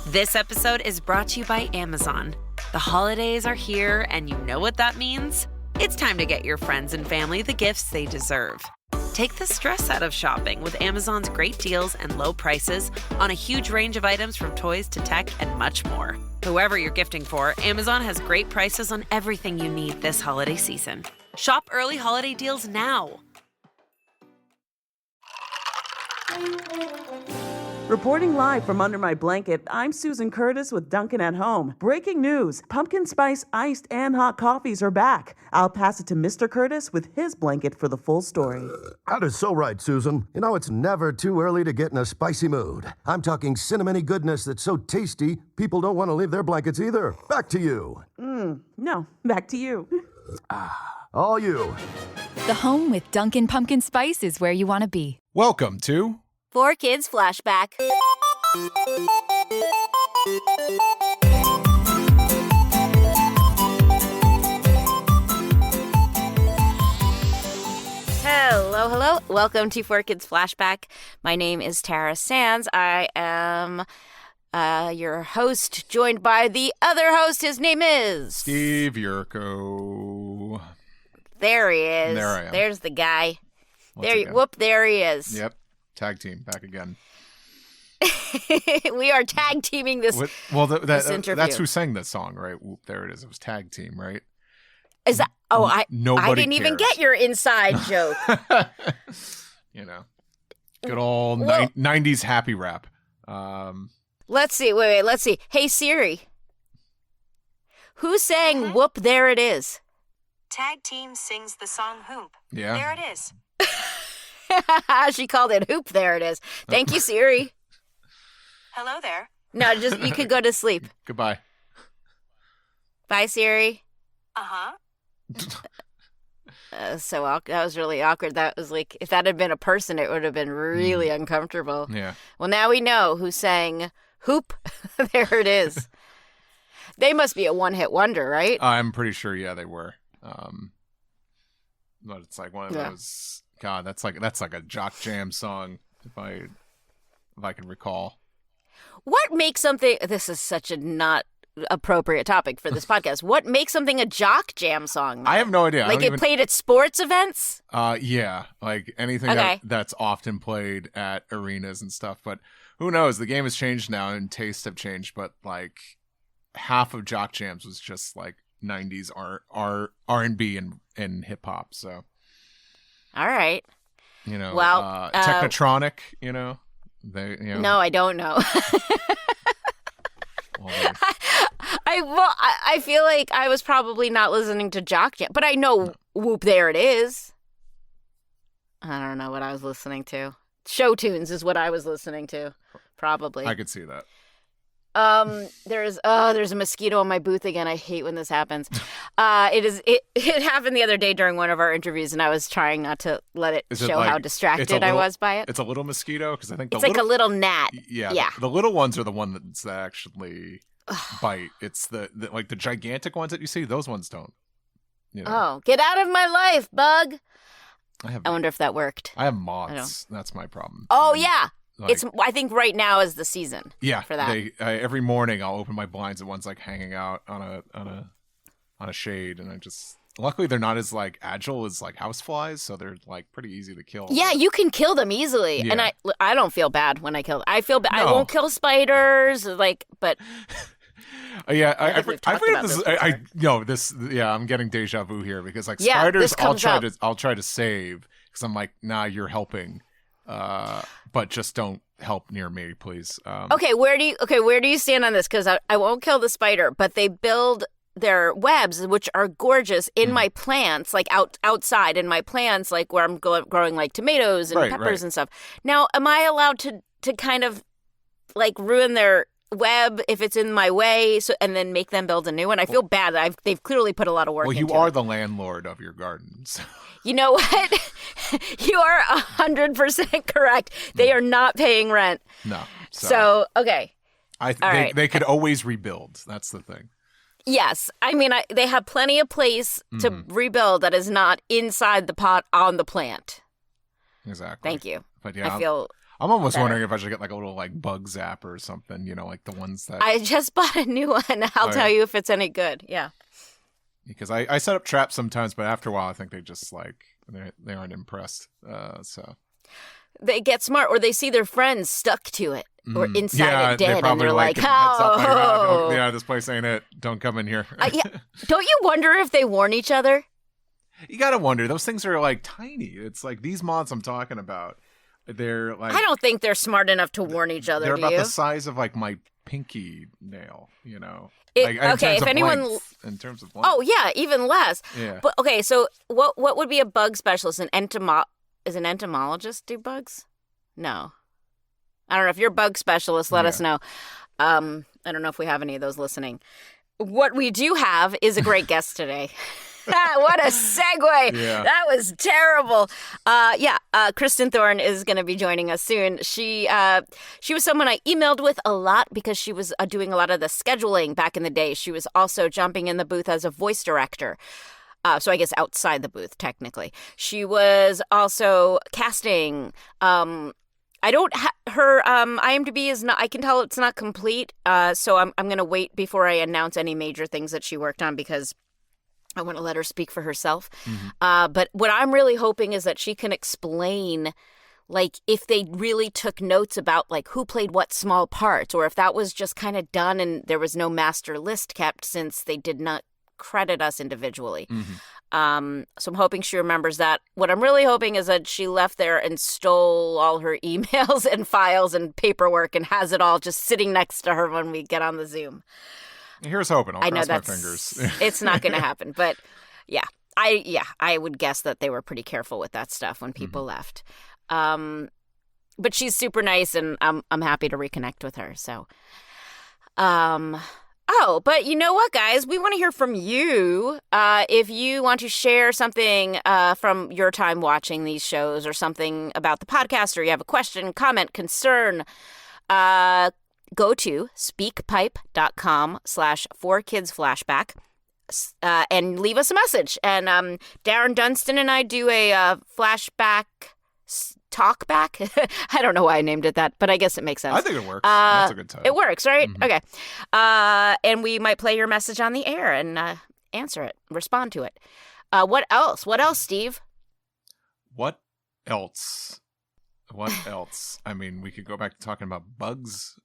This episode is brought to you by Amazon. The holidays are here, and you know what that means? It's time to get your friends and family the gifts they deserve. Take the stress out of shopping with Amazon's great deals and low prices on a huge range of items from toys to tech and much more. Whoever you're gifting for, Amazon has great prices on everything you need this holiday season. Shop early holiday deals now. Reporting live from under my blanket, I'm Susan Curtis with Duncan at Home. Breaking news, pumpkin spice iced and hot coffees are back. I'll pass it to Mr. Curtis with his blanket for the full story. That is so right, Susan. You know, it's never too early to get in a spicy mood. I'm talking cinnamony goodness that's so tasty, people don't want to leave their blankets either. Back to you. No, back to you. All you. The home with Dunkin' Pumpkin Spice is where you want to be. Welcome to 4Kids Flashback. Hello. Welcome to 4Kids Flashback. My name is Tara Sands. I am your host, joined by the other host. His name is Steve Yurko. There he is. There I am. There's the guy. There he is. Yep. Tag team back again. We are tag teaming this. This interview. That's who sang that song, right? Whoop, there it is. It was tag team, right? Is that? Oh, I Nobody didn't even cares. get your inside joke. You know, good old 90s happy rap. Let's see. Wait. Let's see. Hey Siri, who sang "Whoop"? There it is. Tag team sings the song Hoop. Yeah. There it is. She called it "Hoop." There it is. Thank you, Siri. Hello there. No, just you could go to sleep. Goodbye. Bye, Siri. Uh-huh. That was really awkward. That was like, if that had been a person, it would have been really uncomfortable. Yeah. Well, now we know who sang "Hoop." There it is. They must be a one-hit wonder, right? I'm pretty sure, yeah, they were. But it's like one of those. God, that's like a jock jam song, if I can recall. What makes something? This is such a not appropriate topic for this podcast. What makes something a jock jam song? Though? I have no idea. Like it played at sports events? Yeah, like anything that's often played at arenas and stuff. But who knows? The game has changed now and tastes have changed. But like half of jock jams was just like 90s R&B and hip hop. So. All right. You know, well, Technotronic, you know, No, I don't know. I feel like I was probably not listening to Jock Jam, but I know Whoop, there it is. I don't know what I was listening to. Show tunes is what I was listening to, probably. I could see that. There's a mosquito on my booth again. I hate when this happens. It happened the other day during one of our interviews, and I was trying not to let it show how distracted I was by it. It's a little mosquito because I think it's like a little gnat. Yeah. The little ones are the ones that actually bite. It's the like the gigantic ones that you see. Those ones don't. You know? Oh, get out of my life, bug! I wonder if that worked. I have moths. That's my problem. Oh yeah. Like, I think right now is the season. Yeah, for that. Every morning I'll open my blinds and one's like hanging out on a shade, and luckily they're not as like agile as like houseflies, so they're like pretty easy to kill. Yeah, you can kill them easily, and I don't feel bad when I kill them. I feel bad. No. I won't kill spiders, but. Yeah, I forget this. I'm getting deja vu here because like spiders, I'll try to save because I'm like, nah, you're helping. But just don't help near me, please. Okay, where do you stand on this? Because I won't kill the spider, but they build their webs, which are gorgeous, in my plants, like outside in my plants, like where I'm growing like tomatoes and peppers and stuff. Now, am I allowed to kind of like ruin their web if it's in my way, and then make them build a new one? I feel bad. They've clearly put a lot of work into it. Well, you are the landlord of your gardens. You know what? You are 100% correct. They are not paying rent. No. So okay. They could always rebuild. That's the thing. Yes. I mean, they have plenty of place to rebuild that is not inside the pot on the plant. Exactly. Thank you. But yeah, I'm almost wondering if I should get like a little like bug zap or something, you know, like the ones that... I just bought a new one. I'll tell you if it's any good. Yeah. Because I set up traps sometimes, but after a while I think they just like, they aren't impressed. So they get smart, or they see their friends stuck to it or inside it dead, and they're like, oh, yeah, this place ain't it. Don't come in here. Don't you wonder if they warn each other? You gotta wonder. Those things are like tiny. It's like these moths I'm talking about. They're like, I don't think they're smart enough to warn each other. They're do about you? the size of like my pinky nail, you know. Okay, if anyone in terms of length. Oh yeah, even less. Yeah. But okay, so what would be a bug specialist? Is an entomologist do bugs? No. I don't know. If you're a bug specialist, let us know. I don't know if we have any of those listening. What we do have is a great guest today. What a segue. Yeah. That was terrible. Kristen Thorne is going to be joining us soon. She was someone I emailed with a lot because she was doing a lot of the scheduling back in the day. She was also jumping in the booth as a voice director. So I guess outside the booth, technically. She was also casting. I don't her IMDb is not. I can tell it's not complete. So I'm going to wait before I announce any major things that she worked on because I want to let her speak for herself. Mm-hmm. But what I'm really hoping is that she can explain, like, if they really took notes about, like, who played what small parts, or if that was just kind of done and there was no master list kept since they did not credit us individually. Mm-hmm. So I'm hoping she remembers that. What I'm really hoping is that she left there and stole all her emails and files and paperwork and has it all just sitting next to her when we get on the Zoom. Here's hoping. I'll cross my fingers. It's not going to happen, but I would guess that they were pretty careful with that stuff when people left. But she's super nice, and I'm happy to reconnect with her. So, but you know what, guys? We want to hear from you. If you want to share something from your time watching these shows, or something about the podcast, or you have a question, comment, concern, go to speakpipe.com/4kidsflashback and leave us a message. And Darren Dunstan and I do a flashback talkback. I don't know why I named it that, but I guess it makes sense. I think it works. That's a good title. It works, right? Mm-hmm. Okay. And we might play your message on the air and answer it, respond to it. What else? What else, Steve? What else? I mean, we could go back to talking about bugs.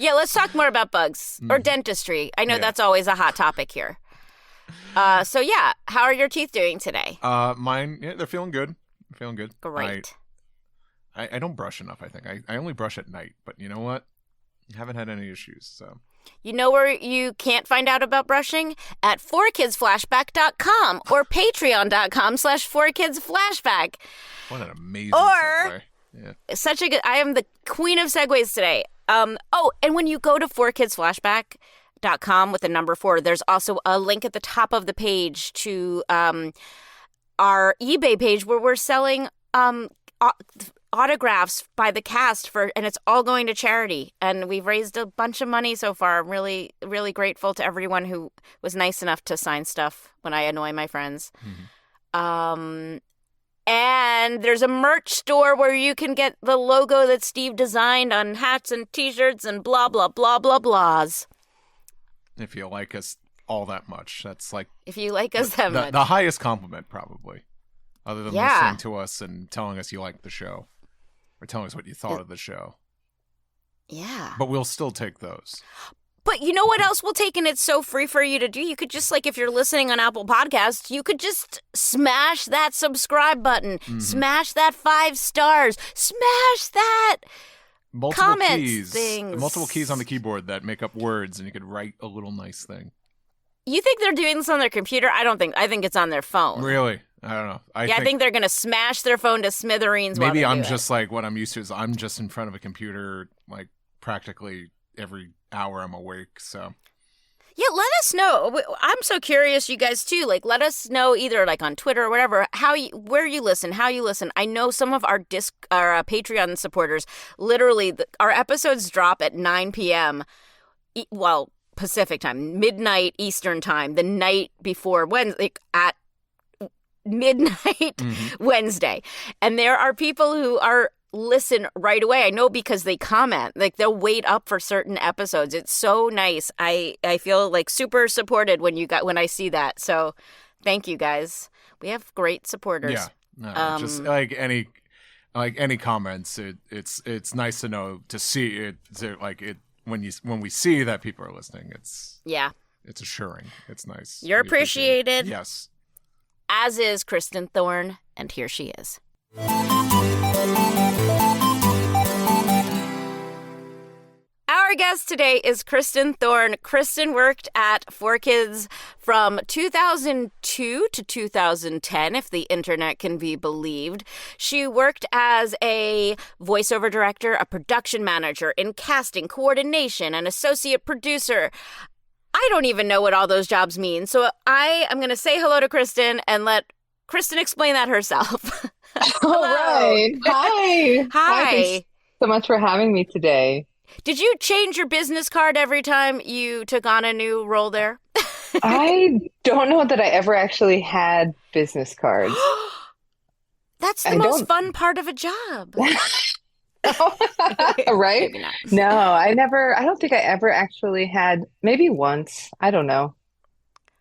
Yeah, let's talk more about bugs or dentistry. I know that's always a hot topic here. How are your teeth doing today? Mine, they're feeling good. Great. I don't brush enough, I think. I only brush at night, but you know what? I haven't had any issues, so. You know where you can't find out about brushing? At 4kidsflashback.com or patreon.com/4kidsflashback. What an amazing segue. Yeah. Such a good, I am the queen of segues today. And when you go to 4kidsflashback.com with the number 4, there's also a link at the top of the page to our eBay page where we're selling autographs by the cast and it's all going to charity. And we've raised a bunch of money so far. I'm really, really grateful to everyone who was nice enough to sign stuff when I annoy my friends. Mm-hmm. And there's a merch store where you can get the logo that Steve designed on hats and T-shirts and blah, blah, blah, blah, blahs. If you like us all that much, that's like... If you like us that much. The highest compliment, probably. Other than listening to us and telling us you liked the show. Or telling us what you thought of the show. Yeah. But we'll still take those. But you know what else we'll take, and it's so free for you to do? You could just, like, if you're listening on Apple Podcasts, you could just smash that subscribe button. Mm-hmm. Smash that 5 stars. Smash that multiple keys on the keyboard that make up words, and you could write a little nice thing. You think they're doing this on their computer? I don't think. I think it's on their phone. Really? I don't know. I think they're going to smash their phone to smithereens. Maybe I'm just like, what I'm used to is I'm just in front of a computer, like, practically every hour I'm awake, so. Yeah, let us know. I'm so curious, you guys, too. Like, let us know either, like, on Twitter or whatever, where you listen, how you listen. I know some of our Patreon supporters, literally, our episodes drop at 9 p.m., Pacific time, midnight Eastern time, the night before Wednesday, at midnight Wednesday. And there are people who are listen right away. I know because they comment. Like, they'll wait up for certain episodes. It's so nice. I feel like super supported when I see that. So thank you guys. We have great supporters. Yeah. No, just like any comments, it's nice to know, to see it, when we see that people are listening. It's assuring. It's nice. You're appreciated. Yes. As is Kristen Thorne, and here she is. Our guest today is Kristen Thorne. Kristen worked at 4Kids from 2002 to 2010, if the internet can be believed. She worked as a voiceover director, a production manager, in casting, coordination, an associate producer. I don't even know what all those jobs mean, so I am going to say hello to Kristen and let Kristen explain that herself. All right. Hi. Hi. Thanks so much for having me today. Did you change your business card every time you took on a new role there? I don't know that I ever actually had business cards. That's the most fun part of a job. Right? Maybe not. No, I don't think I ever actually had, maybe once. I don't know.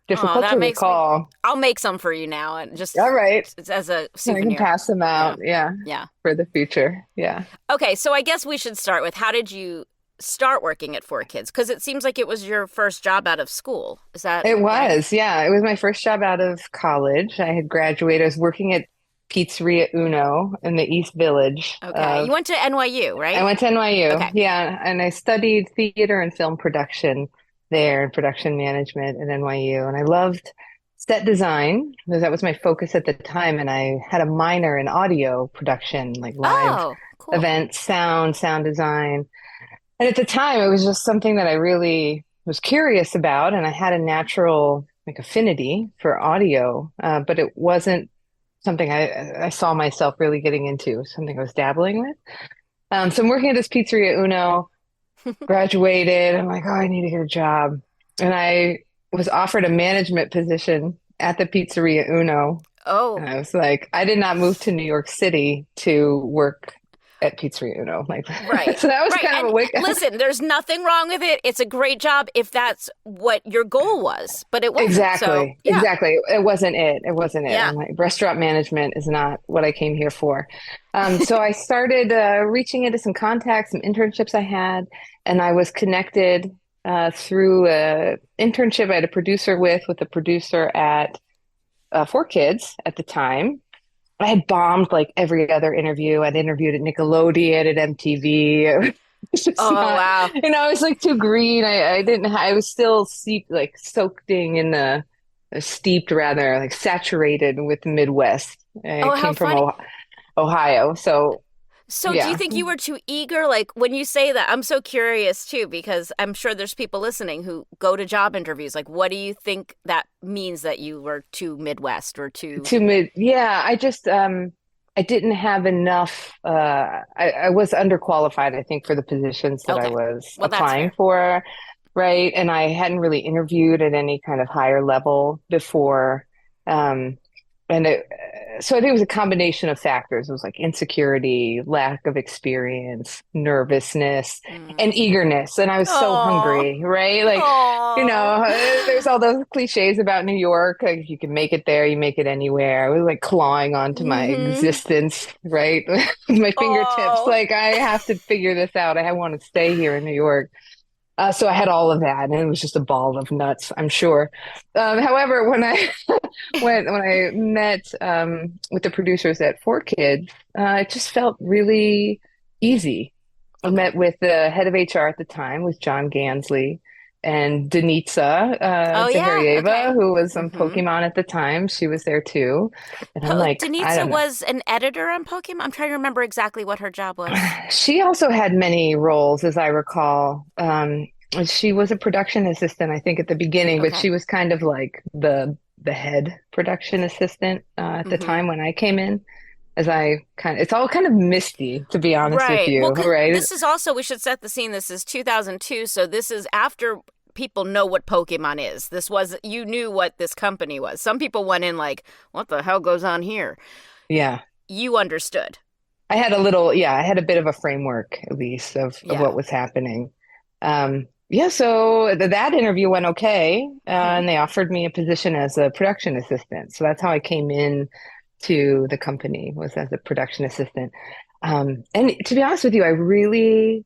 Difficult to recall. I'll make some for you now, and just all right, as a so souvenir. I can pass them out. Yeah. For the future. Yeah. Okay, so I guess we should start with, how did you start working at 4Kids? Because it seems like it was your first job out of school. Is that It right? was, yeah. It was my first job out of college. I had graduated. I was working at Pizzeria Uno in the East Village. Okay. You went to NYU, right? I went to NYU. Okay. Yeah. And I studied theater and film production there, and production management at NYU. And I loved set design because that was my focus at the time. And I had a minor in audio production, like live events, sound design. And at the time, it was just something that I really was curious about. And I had a natural affinity for audio, but it wasn't something I saw myself really getting into, something I was dabbling with. So I'm working at this Pizzeria Uno, graduated. I'm like, oh, I need to get a job. And I was offered a management position at the Pizzeria Uno. Oh. And I was like, I did not move to New York City to work at Pizzeria Uno. Right. So that was kind of a wake up. Listen, there's nothing wrong with it. It's a great job if that's what your goal was, but it wasn't. Exactly. Exactly. It wasn't it. It wasn't it. Yeah. I'm like, restaurant management is not what I came here for. So I started reaching into some contacts, some internships I had, and I was connected through an internship I had a producer with a producer at 4Kids at the time. I had bombed like every other interview. I'd interviewed at Nickelodeon, at MTV. Wow. I was like too green. I was still steeped rather, like saturated with the Midwest. I came from Ohio. So do you think you were too eager? Like, when you say that, I'm so curious too, because I'm sure there's people listening who go to job interviews. Like, what do you think that means, that you were too Midwest or too mid? Yeah, I just, I didn't have enough. I was underqualified, I think, for the positions that I was applying for. Right. And I hadn't really interviewed at any kind of higher level before. So I think it was a combination of factors. It was like insecurity, lack of experience, nervousness, and eagerness. And I was so hungry, right? Like, there's all those cliches about New York. Like, if you can make it there, you make it anywhere. I was like clawing onto my existence, right? With my fingertips. Like, I have to figure this out. I want to stay here in New York. So I had all of that, and it was just a ball of nuts, I'm sure. However, when I when I met with the producers at 4Kids, it just felt really easy. I met with the head of HR at the time, with John Gansley, and Denitsa Zaharieva, who was on Pokémon at the time. She was there too. And I'm like, Denitsa was an editor on Pokémon? I'm trying to remember exactly what her job was. She also had many roles, as I recall. She was a production assistant, I think, at the beginning, but she was kind of like the head production assistant at the time when I came in. It's all kind of misty, to be honest with you, right? This is also, we should set the scene. This is 2002, so this is after people know what Pokemon is. You knew what this company was. Some people went in like, what the hell goes on here? Yeah. You understood. I had a bit of a framework at least of what was happening. So that interview went okay, and they offered me a position as a production assistant. So that's how I came in to the company, was as a production assistant. And to be honest with you, I really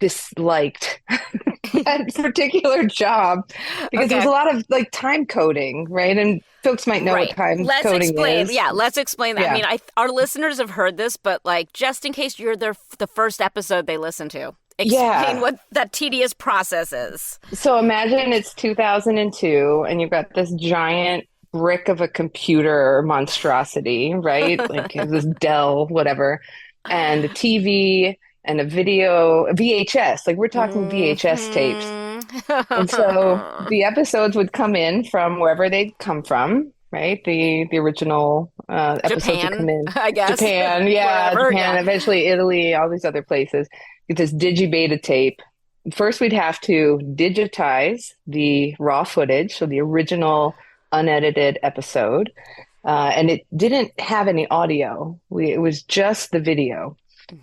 disliked that particular job because there was a lot of like time coding, right? And folks might know what time coding is. Yeah, let's explain that. Yeah. I mean, our listeners have heard this, but like just in case you're the first episode they listen to, explain what that tedious process is. So imagine it's 2002 and you've got this giant brick of a computer monstrosity, right? Like this Dell, whatever, and a TV and a VHS. Like we're talking VHS tapes. And so the episodes would come in from wherever they'd come from, right? The original episodes would come in. I guess. Japan, Japan, eventually Italy, all these other places. Get this digibeta tape. First, we'd have to digitize the raw footage, so the original unedited episode. And it didn't have any audio. It was just the video.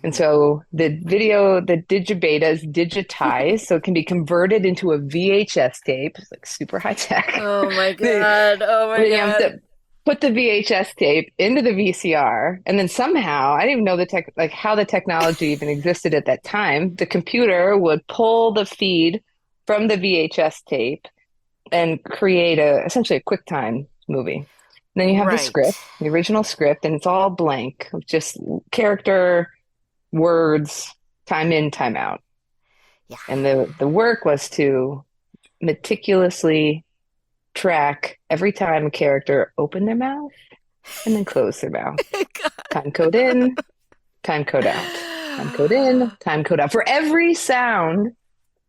And so the digibeta is digitized, so it can be converted into a VHS tape. It's like super high tech. Oh my God. You have to put the VHS tape into the VCR, and then somehow, I didn't even know how the technology even existed at that time. The computer would pull the feed from the VHS tape and create essentially a QuickTime movie. And then you have the script, the original script, and it's all blank, just character, words, time in, time out. Yeah. And the work was to meticulously track every time a character opened their mouth and then closed their mouth. Time code in, time code out. Time code in, time code out. For every sound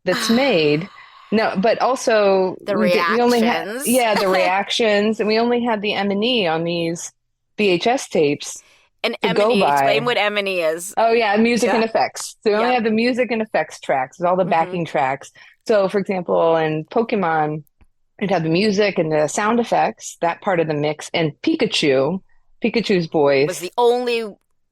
that's made. No, but also the reactions. We only had, the reactions, and we only had the M&E on these VHS tapes. And M&E, explain what M&E is. Oh yeah, music and effects. So we only had the music and effects tracks, all the backing tracks. So for example, in Pokémon, you'd have the music and the sound effects, that part of the mix, and Pikachu's voice was the only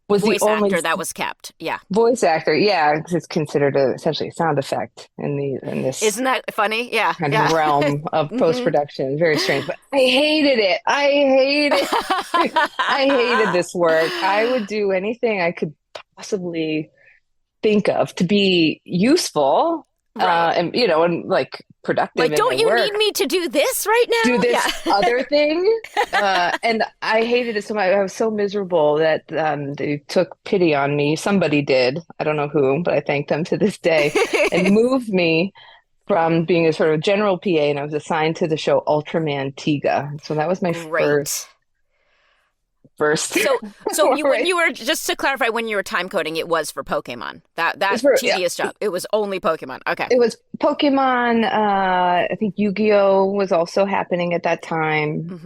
voice actor that was kept. Yeah. Voice actor, because it's considered essentially a sound effect in this. Isn't that funny? Yeah. Kind of realm of post-production. Very strange. But I hated it. I hated this work. I would do anything I could possibly think of to be useful. And like productive. Like, don't you need me to do this right now? Do this other thing? And I hated it so much. I was so miserable that they took pity on me. Somebody did. I don't know who, but I thank them to this day. And moved me from being a sort of general PA, and I was assigned to the show Ultraman Tiga. So that was my first. So when you were, just to clarify, when you were time coding, it was for Pokemon. That tedious job. It was only Pokemon. Okay. It was Pokemon. I think Yu-Gi-Oh was also happening at that time.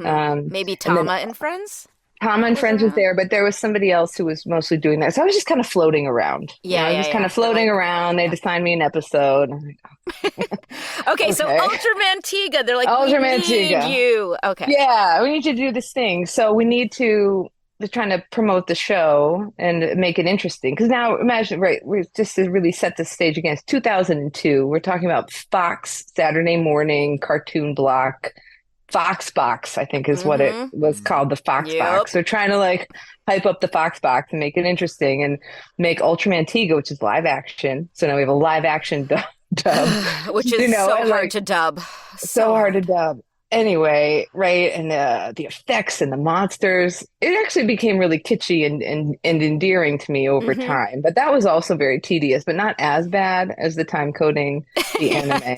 Maybe Tama and Friends. Tama and Friends was there, but there was somebody else who was mostly doing that. So I was just kind of floating around. Kind of floating around. They'd assign me an episode. Okay, so Ultraman Tiga, they're like, Ultraman Tiga. You. Okay. Yeah, we need to do this thing. So we need to, they're trying to promote the show and make it interesting. Because now, imagine, we're just to really set the stage again. It's 2002. We're talking about Fox Saturday morning cartoon block. Fox Box, I think, is what it was called, the Fox Box. They're trying to like hype up the Fox Box and make it interesting and make Ultraman Tiga, which is live action. So now we have a live action dub. Which is so hard to dub. So hard to dub. Anyway, and the effects and the monsters, it actually became really kitschy and endearing to me over time. But that was also very tedious, but not as bad as the time coding the anime.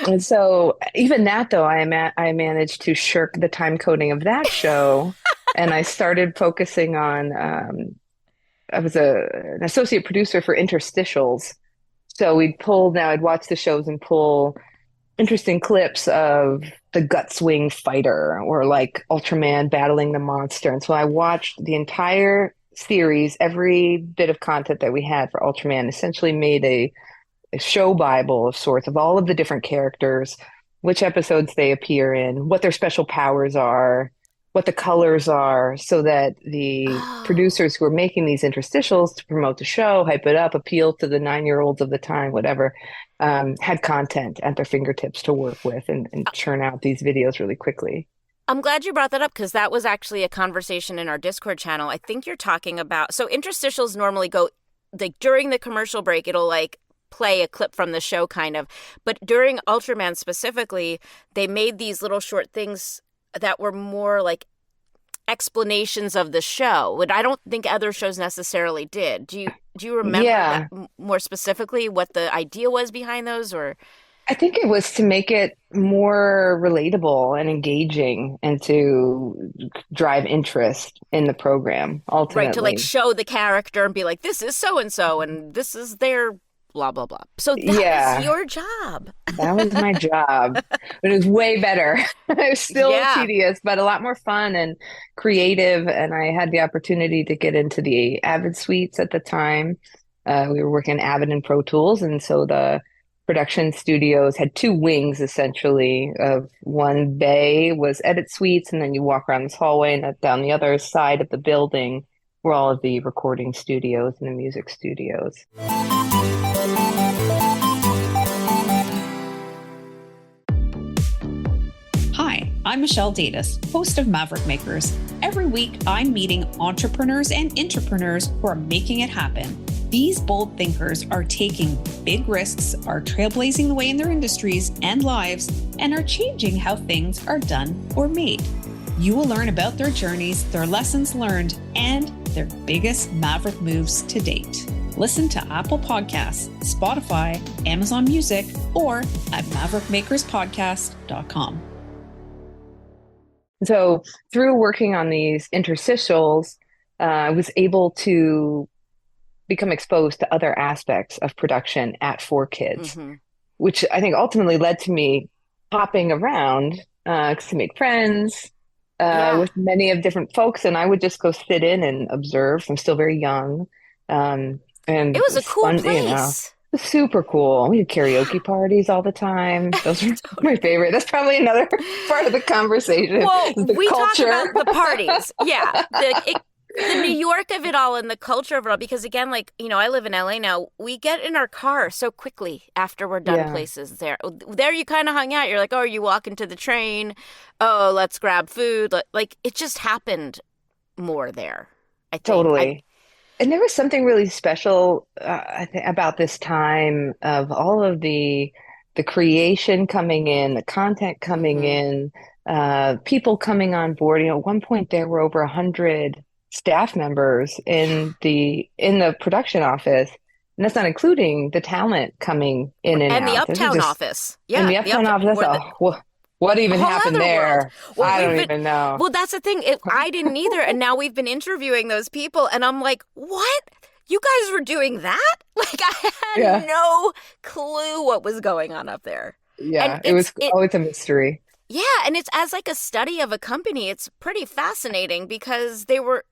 And so even that, though, I managed to shirk the time coding of that show. And I started focusing on, I was an associate producer for interstitials. So I'd watch the shows and pull interesting clips of the Gutswing fighter or like Ultraman battling the monster. And so I watched the entire series, every bit of content that we had for Ultraman, essentially made a show Bible of sorts of all of the different characters, which episodes they appear in, what their special powers are, what the colors are so that the producers who are making these interstitials to promote the show, hype it up, appeal to the 9-year-olds of the time, whatever, had content at their fingertips to work with and churn out these videos really quickly. I'm glad you brought that up because that was actually a conversation in our Discord channel. I think you're talking about, so interstitials normally go like during the commercial break, it'll like play a clip from the show kind of, but during Ultraman specifically, they made these little short things that were more like explanations of the show, which I don't think other shows necessarily did. Do you remember that more specifically what the idea was behind those? Or I think it was to make it more relatable and engaging and to drive interest in the program ultimately. Right, to like show the character and be like, this is so-and-so and this is their blah, blah, blah. So that was your job. That was my job. But it was way better. It was still tedious, but a lot more fun and creative. And I had the opportunity to get into the Avid suites at the time. We were working Avid and Pro Tools. And so the production studios had 2 wings, essentially. Of one bay was edit suites, and then you walk around this hallway, and down the other side of the building were all of the recording studios and the music studios. Hi, I'm Michelle Davis, host of Maverick Makers. Every week, I'm meeting entrepreneurs and intrapreneurs who are making it happen. These bold thinkers are taking big risks, are trailblazing the way in their industries and lives, and are changing how things are done or made. You will learn about their journeys, their lessons learned, and their biggest Maverick moves to date. Listen to Apple Podcasts, Spotify, Amazon Music, or at maverickmakerspodcast.com. So through working on these interstitials, I was able to become exposed to other aspects of production at 4Kids, which I think ultimately led to me hopping around to make friends with many of different folks. And I would just go sit in and observe. I'm still very young. And it was a cool place. You know, super cool. We had karaoke parties all the time. Those were my favorite. That's probably another part of the conversation. Well, we culture. talk about the parties. Yeah. The New York of it all and the culture of it all, because again, like, you know, I live in LA now. We get in our car so quickly after we're done places there. There you kind of hung out. You're like, oh, are you walking to the train? Oh, let's grab food. Like, it just happened more there, I think. Totally. And there was something really special about this time of all of the creation coming in, the content coming in, people coming on board. You know, at one point there were over 100 staff members in the production office, and that's not including the talent coming in and out. And the Uptown office. Yeah. And the Uptown office. What even happened there? Well, I don't even know. Well, that's the thing. I didn't either. And now we've been interviewing those people, and I'm like, what? You guys were doing that? Like, I had no clue what was going on up there. Yeah, it was always a mystery. Yeah, and it's as like a study of a company, it's pretty fascinating because they were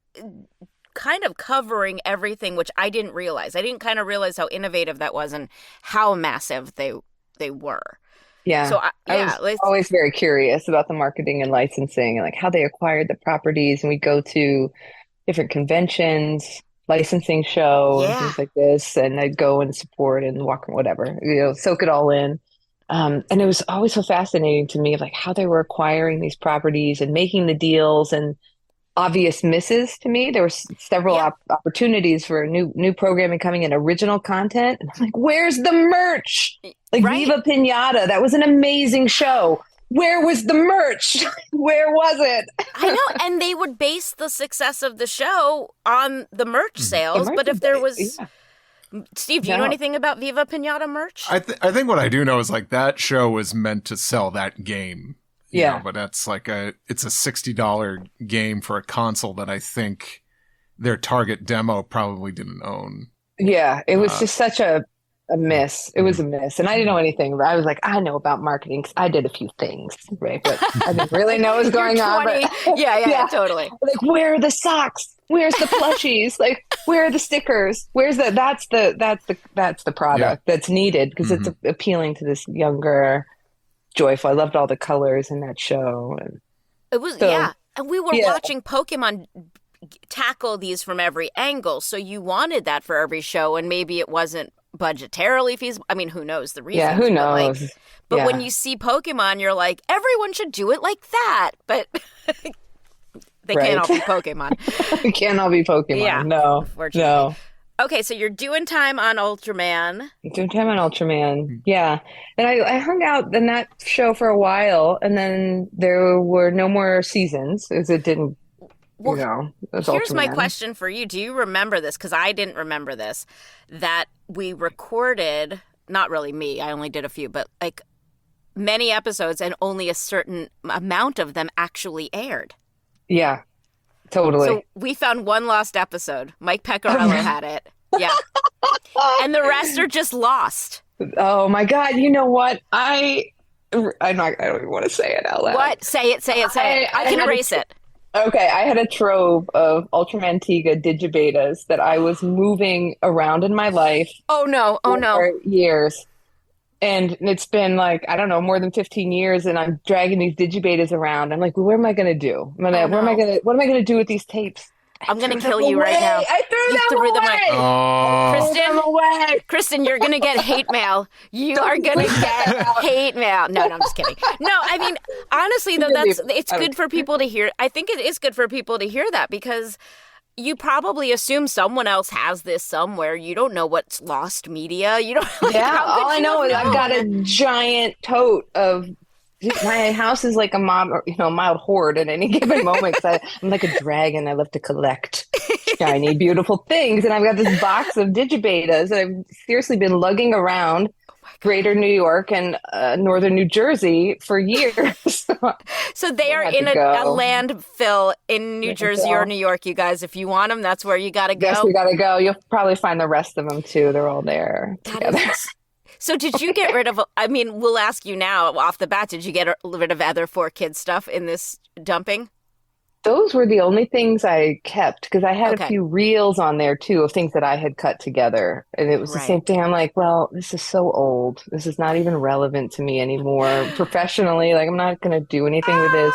kind of covering everything, which I didn't realize. I didn't kind of realize how innovative that was and how massive they were. Yeah. So I was always very curious about the marketing and licensing and like how they acquired the properties. And we go to different conventions, licensing shows, things like this, and I'd go and support and walk, whatever, you know, soak it all in. And it was always so fascinating to me of like how they were acquiring these properties and making the deals and obvious misses to me. There were several opportunities for new programming coming in, original content. And I'm like, where's the merch? Like Viva Pinata, that was an amazing show. Where was the merch? Where was it? I know. And they would base the success of the show on the merch sales. But if there was... Steve, do you know anything about Viva Pinata merch? I think what I do know is like that show was meant to sell that game. You know, but that's like it's a $60 game for a console that I think their target demo probably didn't own. Yeah, it was just such a miss. It was a miss. And I didn't know anything. I was like, I know about marketing because I did a few things, right? But I didn't really know what was going on. But, yeah, totally. Like, where are the socks? Where's the plushies? Like, where are the stickers? Where's that's the product that's needed because it's appealing to this younger, joyful. I loved all the colors in that show. And it was, And we were watching Pokemon tackle these from every angle, so you wanted that for every show, and maybe it wasn't budgetarily feasible. I mean, who knows the reasons? Yeah, who knows? But when you see Pokemon, you're like, everyone should do it like that. But they can't all be Pokemon. They can't all be Pokemon. Yeah, no, unfortunately. no. Okay, so you're doing time on Ultraman. Doing time on Ultraman, yeah. And I hung out in that show for a while, and then there were no more seasons, as it didn't, here's Ultraman. My question for you. Do you remember this? Because I didn't remember this. That we recorded, not really me, I only did a few, but like many episodes, and only a certain amount of them actually aired. Yeah, totally. So we found one lost episode. Mike Pecorello had it. Yeah. And the rest are just lost. Oh my God. You know what? I don't even want to say it out loud. What? Say it. I can erase it. Okay. I had a trove of Ultraman Tiga digibetas that I was moving around in my life. Oh no. For years. And it's been like, I don't know, more than 15 years, and I'm dragging these digibetas around. I'm like, well, what am I going to do? What am I going to do with these tapes? I'm going to kill you right now. I threw them away. Oh. Kristen, you're going to get hate mail. You are going to get hate mail. No, I'm just kidding. No, I mean, honestly, though, it's good for people to hear. I think it is good for people to hear that, because you probably assume someone else has this somewhere. You don't know what's lost media. You don't. All I know is I've got a giant tote of. My house is like a mild hoard at any given moment. I'm like a dragon. I love to collect shiny, beautiful things, and I've got this box of digibetas that I've seriously been lugging around Greater New York and Northern New Jersey for years. So they are in a landfill in New Jersey or New York, you guys. If you want them, that's where you got to go. Yes, we got to go. You'll probably find the rest of them too. They're all there together. So did you get rid of, I mean, we'll ask you now off the bat, did you get rid of other 4Kids stuff in this dumping? Those were the only things I kept, because I had a few reels on there too of things that I had cut together. And it was the same thing. I'm like, well, this is so old. This is not even relevant to me anymore professionally. Like, I'm not going to do anything with this.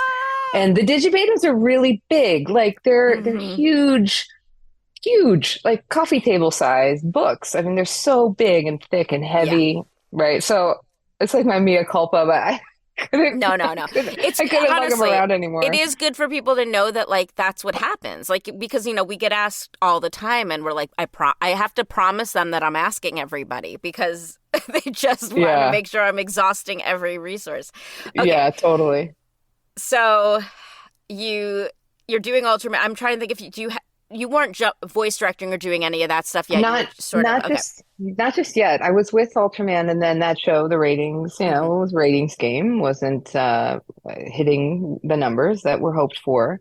And the digibetas are really big. Like they're huge, like coffee table size books. I mean, they're so big and thick and heavy, right? So it's like my mea culpa, but I couldn't. No. I couldn't lug them around anymore. It is good for people to know that, like, that's what happens. Like, because, we get asked all the time, and we're like, I have to promise them that I'm asking everybody, because they just want to make sure I'm exhausting every resource. Okay. Yeah, totally. So you're doing Ultraman. I'm trying to think if you weren't voice directing or doing any of that stuff yet. Not just yet. I was with Ultraman, and then that show, the ratings, it was ratings game, wasn't hitting the numbers that were hoped for.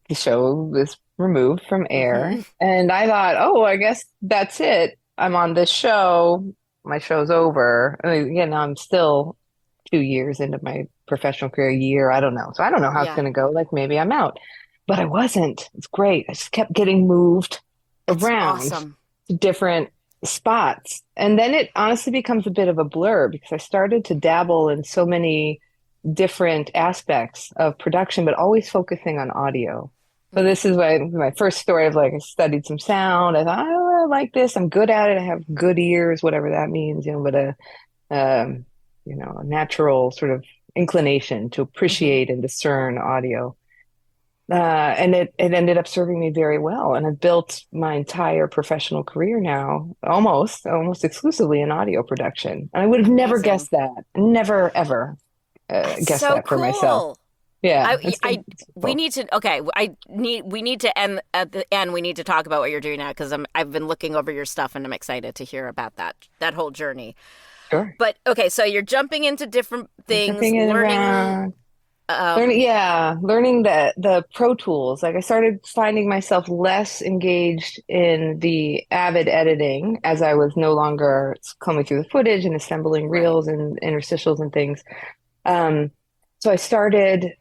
The show was removed from air, and I thought, I guess that's it. I'm on this show. My show's over. I mean, I'm still 2 years into my professional career, year. I don't know. So I don't know how it's going to go. Like, maybe I'm out. But I wasn't. It's great. I just kept getting moved around to different spots. And then it honestly becomes a bit of a blur, because I started to dabble in so many different aspects of production, but always focusing on audio. So this is my first story of, like, I studied some sound. I thought, I like this. I'm good at it. I have good ears, whatever that means, but a natural sort of inclination to appreciate and discern audio. And it ended up serving me very well. And I've built my entire professional career now almost exclusively in audio production. And I would have never guessed that. Never, ever guessed that for myself. Yeah. We need to end at the end. We need to talk about what you're doing now, because I've been looking over your stuff, and I'm excited to hear about that whole journey. Sure. But okay, so you're jumping into different things, learning the Pro Tools. Like, I started finding myself less engaged in the avid editing as I was no longer combing through the footage and assembling reels and interstitials and things. So I started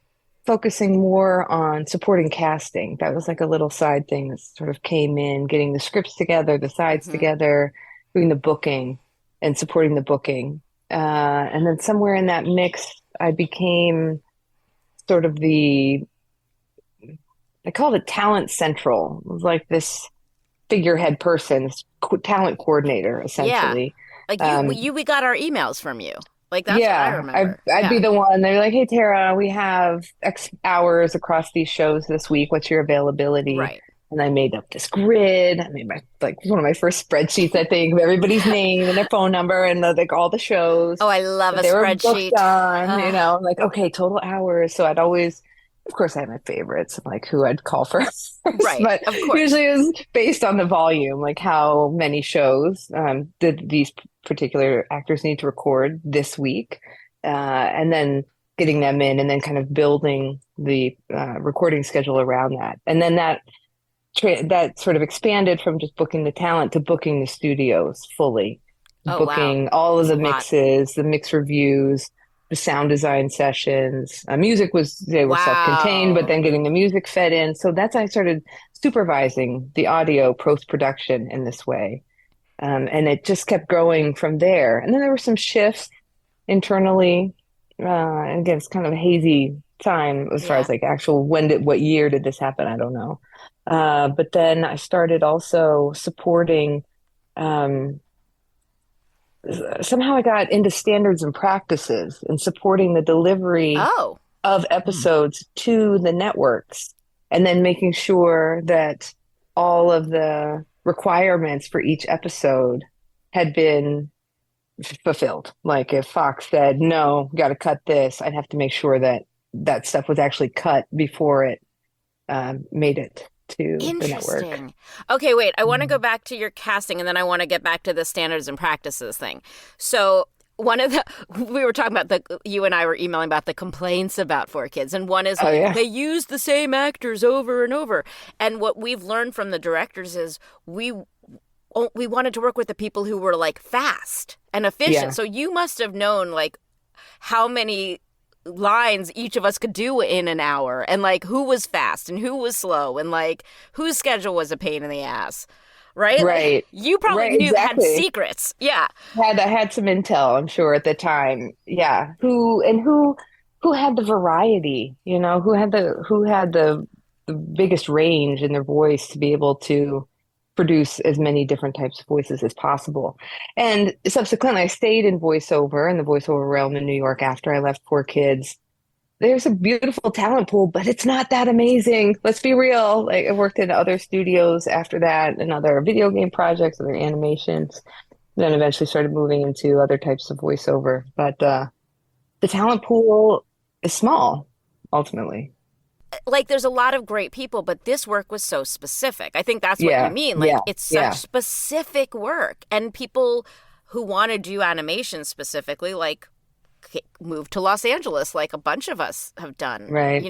focusing more on supporting casting. That was like a little side thing that sort of came in, getting the scripts together, the sides together, doing the booking and supporting the booking. And then somewhere in that mix, I became sort of the I called it Talent Central. It was like this figurehead person, this talent coordinator, essentially. Yeah. Like we got our emails from you. Like that's what I remember. I'd be the one. They're like, "Hey, Tara, we have X hours across these shows this week. What's your availability?" Right. And I made up this grid. I made one of my first spreadsheets, I think, of everybody's name and their phone number and like all the shows. Oh, I love a they spreadsheet. Were booked on, I'm like, okay, total hours. So I'd always, of course, I had my favorites, like who I'd call first. Right. But of course. Usually it was based on the volume, like how many shows did these particular actors need to record this week, and then getting them in, and then kind of building the recording schedule around that, and then that sort of expanded from just booking the talent to booking the studios fully, booking all of the mixes, the mix reviews, the sound design sessions. Music they were self-contained, but then getting the music fed in. So I started supervising the audio post-production in this way. And it just kept growing from there. And then there were some shifts internally. And again, it's kind of a hazy time as far as like actual what year did this happen? I don't know. But then I started also supporting, somehow I got into standards and practices and supporting the delivery of episodes to the networks, and then making sure that all of the requirements for each episode had been fulfilled. Like if Fox said, no, got to cut this, I'd have to make sure that stuff was actually cut before it made it to the network. Okay, wait. I want to go back to your casting, and then I want to get back to the standards and practices thing. So we were talking about you and I were emailing about the complaints about 4Kids, and one is they use the same actors over and over. And what we've learned from the directors is we wanted to work with the people who were like fast and efficient. Yeah. So you must have known like how many lines each of us could do in an hour, and like who was fast and who was slow, and like whose schedule was a pain in the ass, right? Right. Like, you probably knew had secrets. Yeah. I had some intel, I'm sure, at the time. Yeah. Who had the variety, who had the biggest range in their voice to be able to produce as many different types of voices as possible. And subsequently, I stayed in the voiceover realm in New York after I left 4Kids. There's a beautiful talent pool, but it's not that amazing. Let's be real. Like I worked in other studios after that and other video game projects, other animations, then eventually started moving into other types of voiceover. But the talent pool is small, ultimately. Like there's a lot of great people, but this work was so specific. I think that's what you mean. Like it's such specific work, and people who want to do animation specifically, like move to Los Angeles, like a bunch of us have done, right?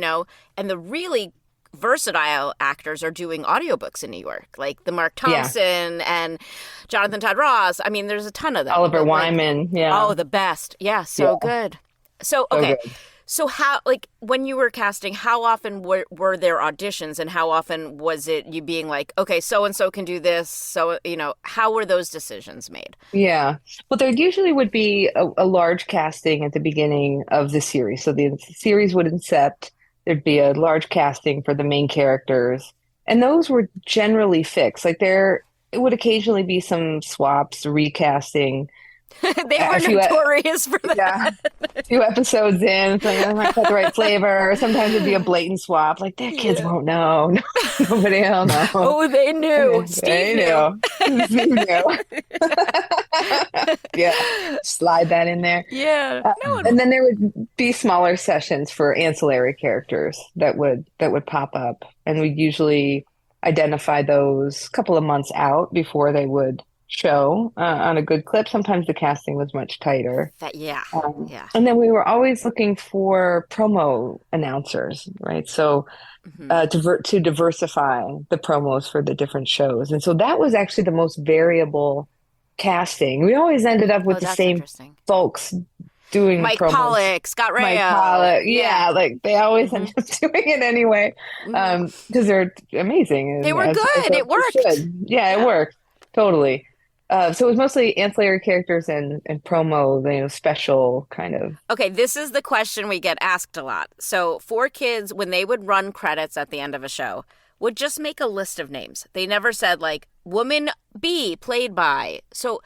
And the really versatile actors are doing audiobooks in New York, like the Mark Thompson and Jonathan Todd Ross. I mean, there's a ton of them. Oliver Wyman, Oh, the best. Yeah, so good. So, okay. So good. So how, like, when you were casting, how often were there auditions, and how often was it you being like, okay, so-and-so can do this, so, how were those decisions made? Yeah. Well, there usually would be a large casting at the beginning of the series. So the series would incept, there'd be a large casting for the main characters, and those were generally fixed. Like it would occasionally be some swaps, recasting. They were notorious for that. Yeah, a few episodes in, so I might put the right flavor. Or sometimes it'd be a blatant swap. Like, their kids won't know. No, nobody will know. Oh, they knew. Steve knew. Steve knew. Yeah, slide that in there. Yeah. And then there would be smaller sessions for ancillary characters that would pop up, and we'd usually identify those a couple of months out before they would show on a good clip. Sometimes the casting was much tighter. And then we were always looking for promo announcers, right? So to diversify the promos for the different shows. And so that was actually the most variable casting. We always ended up with the same folks doing Mike promos. Pollock, Scott Rayo. Mike Pollock. Yeah, like they always end up doing it anyway because they're amazing. They were good. It worked. Yeah, it worked. Totally. So it was mostly ancillary characters and promo, special kind of. Okay, this is the question we get asked a lot. So 4Kids, when they would run credits at the end of a show, would just make a list of names. They never said, like, woman B played by. So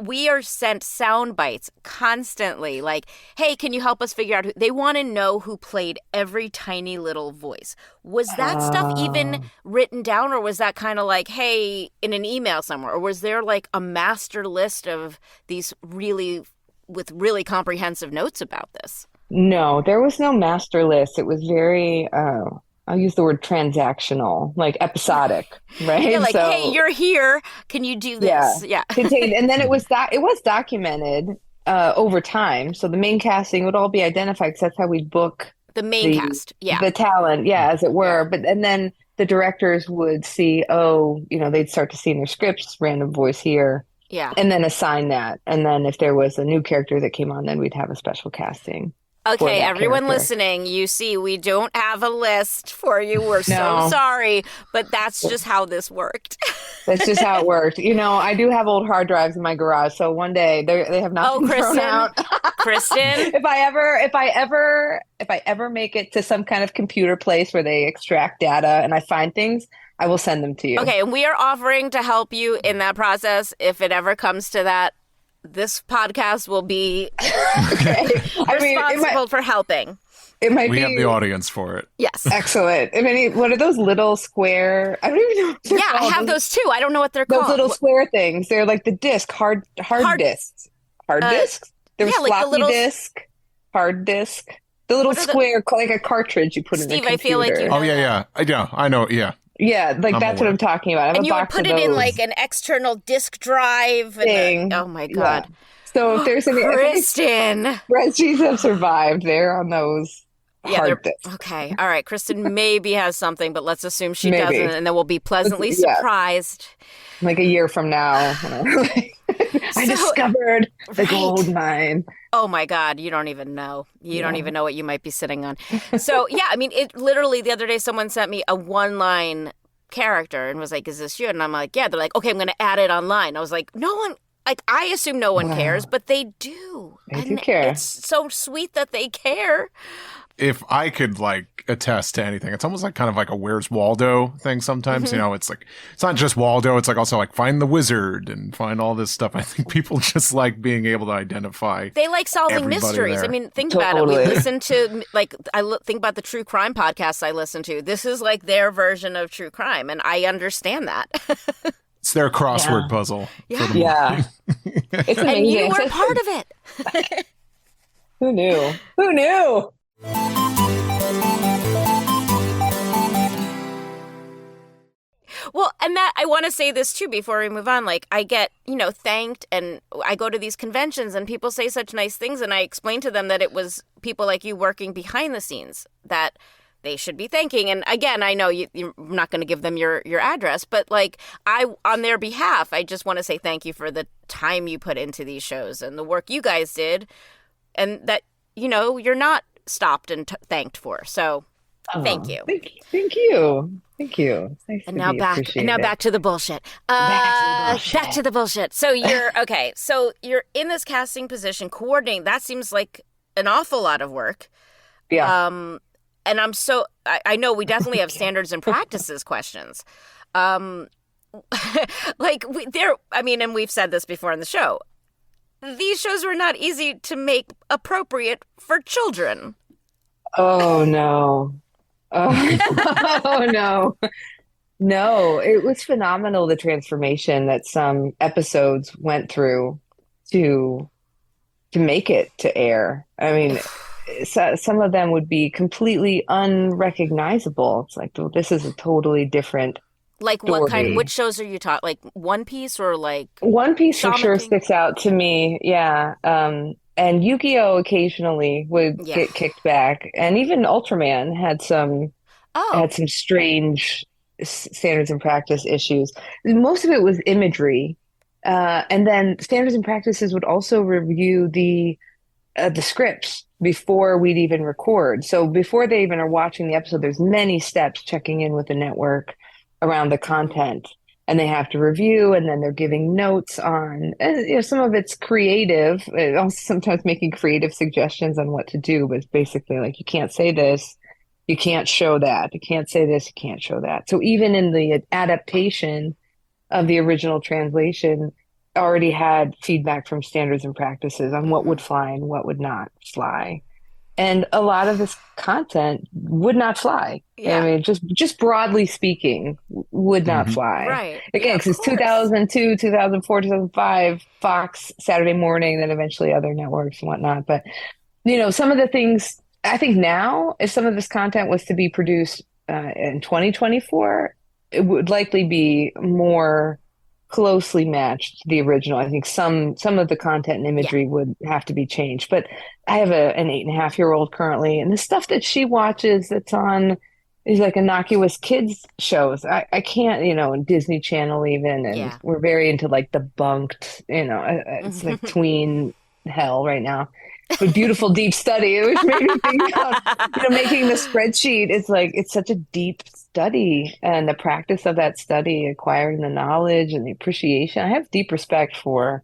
we are sent sound bites constantly, like, hey, can you help us figure out who? They want to know who played every tiny little voice. Was that stuff even written down, or was that kind of like, hey, in an email somewhere? Or was there like a master list of these with really comprehensive notes about this? No, there was no master list. It was very, I'll use the word transactional, like episodic, right? Yeah, like, hey, you're here. Can you do this? Yeah. And then it was documented over time. So the main casting would all be identified because that's how we book the main cast. Yeah. The talent, as it were. Yeah. And then the directors would see, they'd start to see in their scripts, random voice here. Yeah. And then assign that. And then if there was a new character that came on, then we'd have a special casting. Okay, everyone listening, you see, we don't have a list for you. We're so sorry, but that's just how this worked. That's just how it worked. I do have old hard drives in my garage, so one day they have not been thrown out. Kristen, if I ever make it to some kind of computer place where they extract data and I find things, I will send them to you. Okay, and we are offering to help you in that process if it ever comes to that. This podcast will be responsible for helping. It might we have the audience for it. Yes. Excellent. What are those little square? I don't even know what they're called. I have those too. I don't know what they're called. Those little square things. They're like the disc, hard discs. Hard discs? There was floppy disk, hard disk. The little square, like a cartridge you put in the computer. Steve, I feel like you know I know, yeah. Yeah, that's what I'm talking about. And you would put it in like an external disk drive thing. Oh my God. Yeah. So if there's any Kristen, spreadsheets have survived there on those hard disks. Okay. All right. Kristen maybe has something, but let's assume she doesn't, and then we'll be pleasantly surprised. Like a year from now. I discovered the gold mine. Oh my God, you don't even know. You don't even know what you might be sitting on. So it literally the other day someone sent me a one-line character and was like, is this you? And I'm like, yeah. They're like, okay, I'm going to add it online. I was like, no one, I assume no one cares, but they do. They do care. It's so sweet that they care. If I could attest to anything, it's almost like kind of like a Where's Waldo thing sometimes. Mm-hmm. It's like, it's not just Waldo. It's like also like find the wizard and find all this stuff. I think people just like being able to identify. They like solving mysteries. There. Think about it. We listen to think about the true crime podcasts I listen to. This is like their version of true crime. And I understand that. It's their crossword puzzle. Yeah. It's amazing. And you were part of it. Who knew? Who knew? Well, and that I want to say this too before we move on. Like, I get, thanked, and I go to these conventions and people say such nice things, and I explain to them that it was people like you working behind the scenes that they should be thanking. And again, I know you're not going to give them your address, but on their behalf, I just want to say thank you for the time you put into these shows and the work you guys did, and that, you're not stopped and thanked for. So thank you. Thank you. Thank you. Nice and now back to the bullshit. Back to the bullshit. So you're okay. So you're in this casting position, coordinating. That seems like an awful lot of work. Yeah. And I know we definitely have standards and practices questions. And we've said this before in the show. These shows were not easy to make appropriate for children. Oh no. Oh no. No, it was phenomenal, the transformation that some episodes went through to make it to air. I mean, some of them would be completely unrecognizable. It's like, well, this is a totally different Like story. What kind? Which shows are you taught? Like One Piece or like One Piece for Shaman sure King? sticks out to me. Yeah. And Yu-Gi-Oh! Occasionally would get kicked back, and even Ultraman had some strange standards and practice issues. Most of it was imagery, and then standards and practices would also review the scripts before we'd even record. So before they even are watching the episode, there's many steps checking in with the network around the content. and they have to review, and then they're giving notes on, and some of it's creative, also sometimes making creative suggestions on what to do, but it's basically like, you can't say this, you can't show that, you can't say this, you can't show that. So even in the adaptation of the original translation, already had feedback from standards and practices on what would fly and what would not fly. And a lot of this content would not fly. Yeah. I mean, just broadly speaking, would not fly. Right. Again, because 2002, 2004, 2005, Fox, Saturday morning, then eventually other networks and whatnot. But, some of the things, I think now, if some of this content was to be produced in 2024, it would likely be more closely matched to the original. I think some of the content and imagery would have to be changed. But I have an 8.5-year-old currently, and the stuff that she watches that's on is like innocuous kids shows. I can't, Disney Channel even, and we're very into like the bunked, it's like tween hell right now. But beautiful deep study, which made me think about, making the spreadsheet. It's like, it's such a deep study, and the practice of that study, acquiring the knowledge and the appreciation. I have deep respect for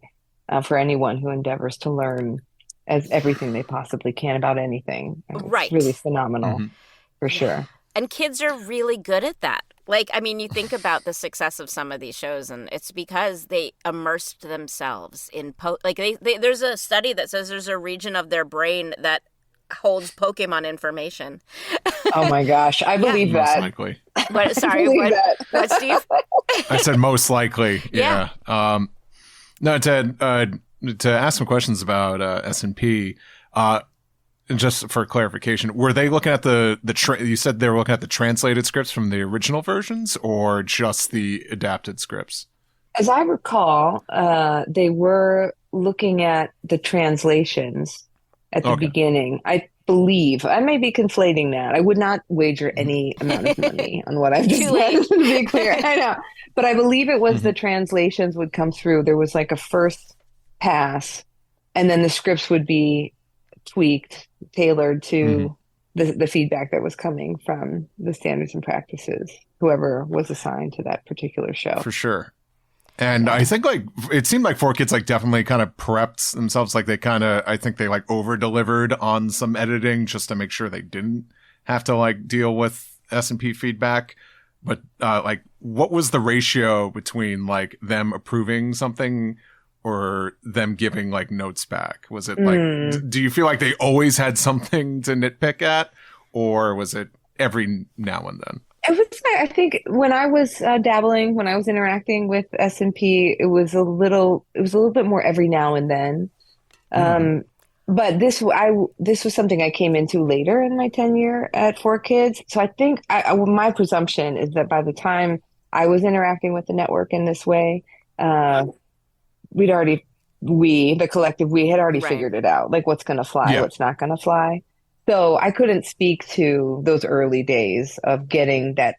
anyone who endeavors to learn as everything they possibly can about anything. It's really phenomenal, for sure. And kids are really good at that. Like, I mean, you think about the success of some of these shows, and it's because they immersed themselves in there's a study that says there's a region of their brain that holds Pokemon information. Oh my gosh, I believe that. Most likely. What, sorry, what, Steve? I said most likely. Yeah. No, to ask some questions about S&P. And just for clarification, were they looking at you said they were looking at the translated scripts from the original versions, or just the adapted scripts? As I recall, they were looking at the translations at the beginning. I believe. I may be conflating that. I would not wager any amount of money on what I've just said, to be clear. I know. But I believe it was the translations would come through. There was like a first pass, and then the scripts would be tweaked, tailored to the feedback that was coming from the standards and practices, whoever was assigned to that particular show. For sure. And I think it seemed like 4Kids definitely kind of prepped themselves. I think they over delivered on some editing just to make sure they didn't have to deal with S&P feedback. But what was the ratio between them approving something or them giving notes back? Was it do you feel like they always had something to nitpick at, or was it every now and then? It was, I think, when I was dabbling, when I was interacting with S&P, it was a little bit more every now and then. But this was something I came into later in my tenure at 4Kids. So I think my presumption is that by the time I was interacting with the network in this way, the collective, we had already figured it out, what's going to fly, what's not going to fly. So I couldn't speak to those early days of getting that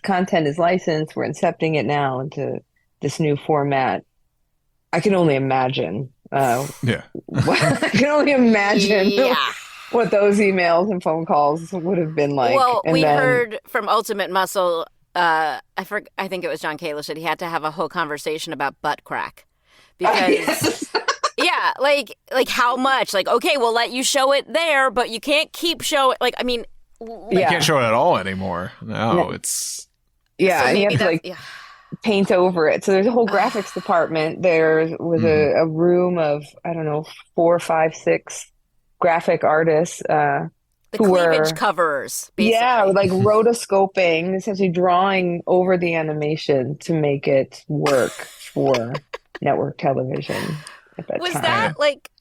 content is licensed. We're incepting it now into this new format. I can only imagine. I can only imagine what those emails and phone calls would have been like. Well, we heard from Ultimate Muscle. I think it was John Kalish that he had to have a whole conversation about butt crack because. Yeah, how much? Okay, we'll let you show it there, but you can't keep showing. You can't show it at all anymore. No, it's so you have to paint over it. So there's a whole graphics department. There was a room of 4, 5, 6 graphic artists. The cleavage coverers, basically. Yeah, rotoscoping, essentially drawing over the animation to make it work for network television. Was that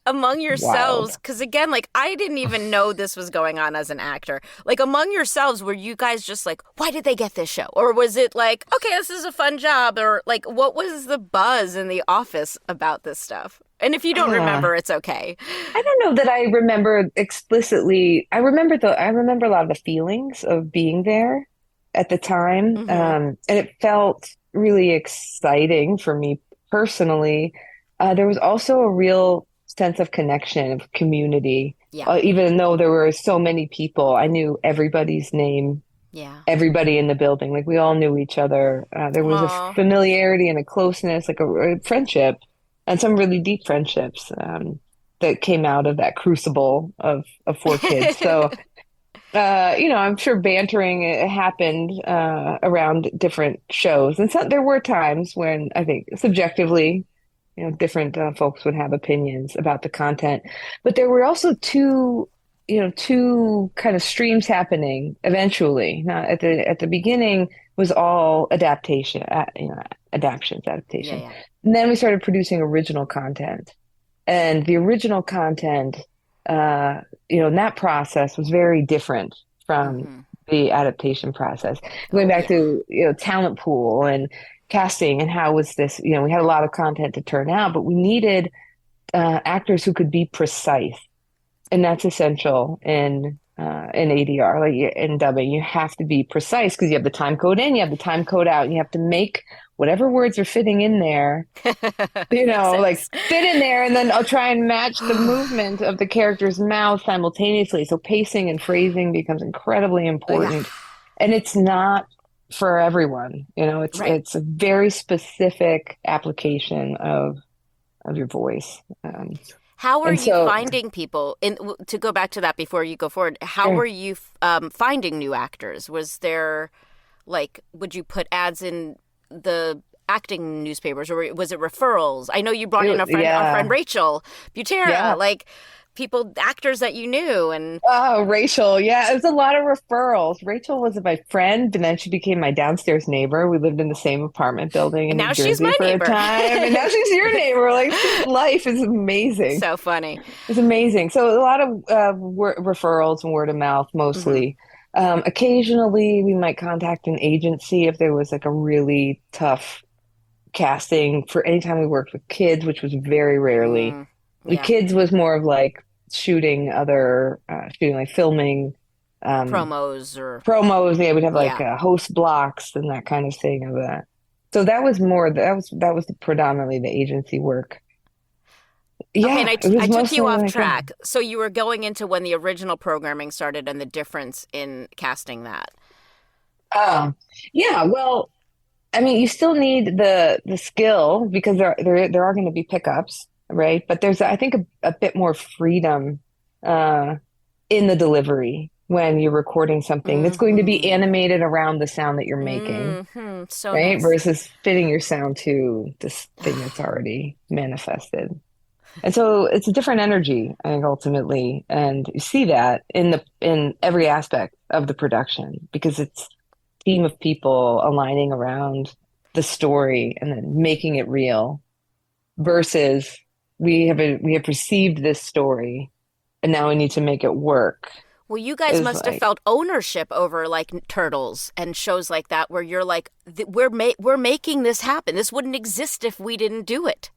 among yourselves? Because again, I didn't even know this was going on as an actor. Among yourselves, were you guys just why did they get this show? Or was it okay, this is a fun job? Or what was the buzz in the office about this stuff? And if you don't remember, it's okay. I don't know that I remember explicitly. I remember a lot of the feelings of being there at the time. And it felt really exciting for me personally. There was also a real sense of connection, of community. Yeah. Even though there were so many people, I knew everybody's name everybody in the building. Like we all knew each other. There was a familiarity and a closeness, like a friendship, and some really deep friendships that came out of that crucible of 4Kids. So, I'm sure bantering happened around different shows. And so there were times when I think subjectively, different folks would have opinions about the content. But there were also two kind of streams happening eventually. Now, at the beginning was all adaptation. Yeah. And then we started producing original content. And the original content, and that process was very different from the adaptation process. Going back to, talent pool and casting and how was this, we had a lot of content to turn out, but we needed actors who could be precise. And that's essential in ADR, like in dubbing. You have to be precise because you have the time code in, you have the time code out, and you have to make whatever words are fitting in there, like fit in there, and then I'll try and match the movement of the character's mouth simultaneously. So pacing and phrasing becomes incredibly important, and it's not for everyone. It's a very specific application of your voice. How are you finding people? To go back to that before you go forward, how were you finding new actors? Was there, would you put ads in the acting newspapers, or was it referrals? I know you brought in our friend Rachel Butera, actors that you knew. And Rachel, it was a lot of referrals. Rachel was my friend, and then she became my downstairs neighbor. We lived in the same apartment building in New Jersey she's my for neighbor. A time, and now she's your neighbor. Life is amazing. So funny. It's amazing. So a lot of referrals and word of mouth mostly. Occasionally, we might contact an agency if there was a really tough casting. For any time we worked with kids, which was very rarely. The kids was more of shooting filming promos. We'd have host blocks and that kind of thing of that. So that was predominantly the agency work. Okay, and I took you off track. So you were going into when the original programming started and the difference in casting that. Well, I mean, you still need the skill because there are going to be pickups, right? But there's, I think, a bit more freedom in the delivery when you're recording something that's going to be animated around the sound that you're making, so right? nice. Versus fitting your sound to this thing that's already manifested. And so it's a different energy, I think, ultimately. And you see that in every aspect of the production because it's a team of people aligning around the story and then making it real versus we have perceived this story and now we need to make it work. Well, you guys must have felt ownership over Turtles and shows like that where you're we're making this happen. This wouldn't exist if we didn't do it.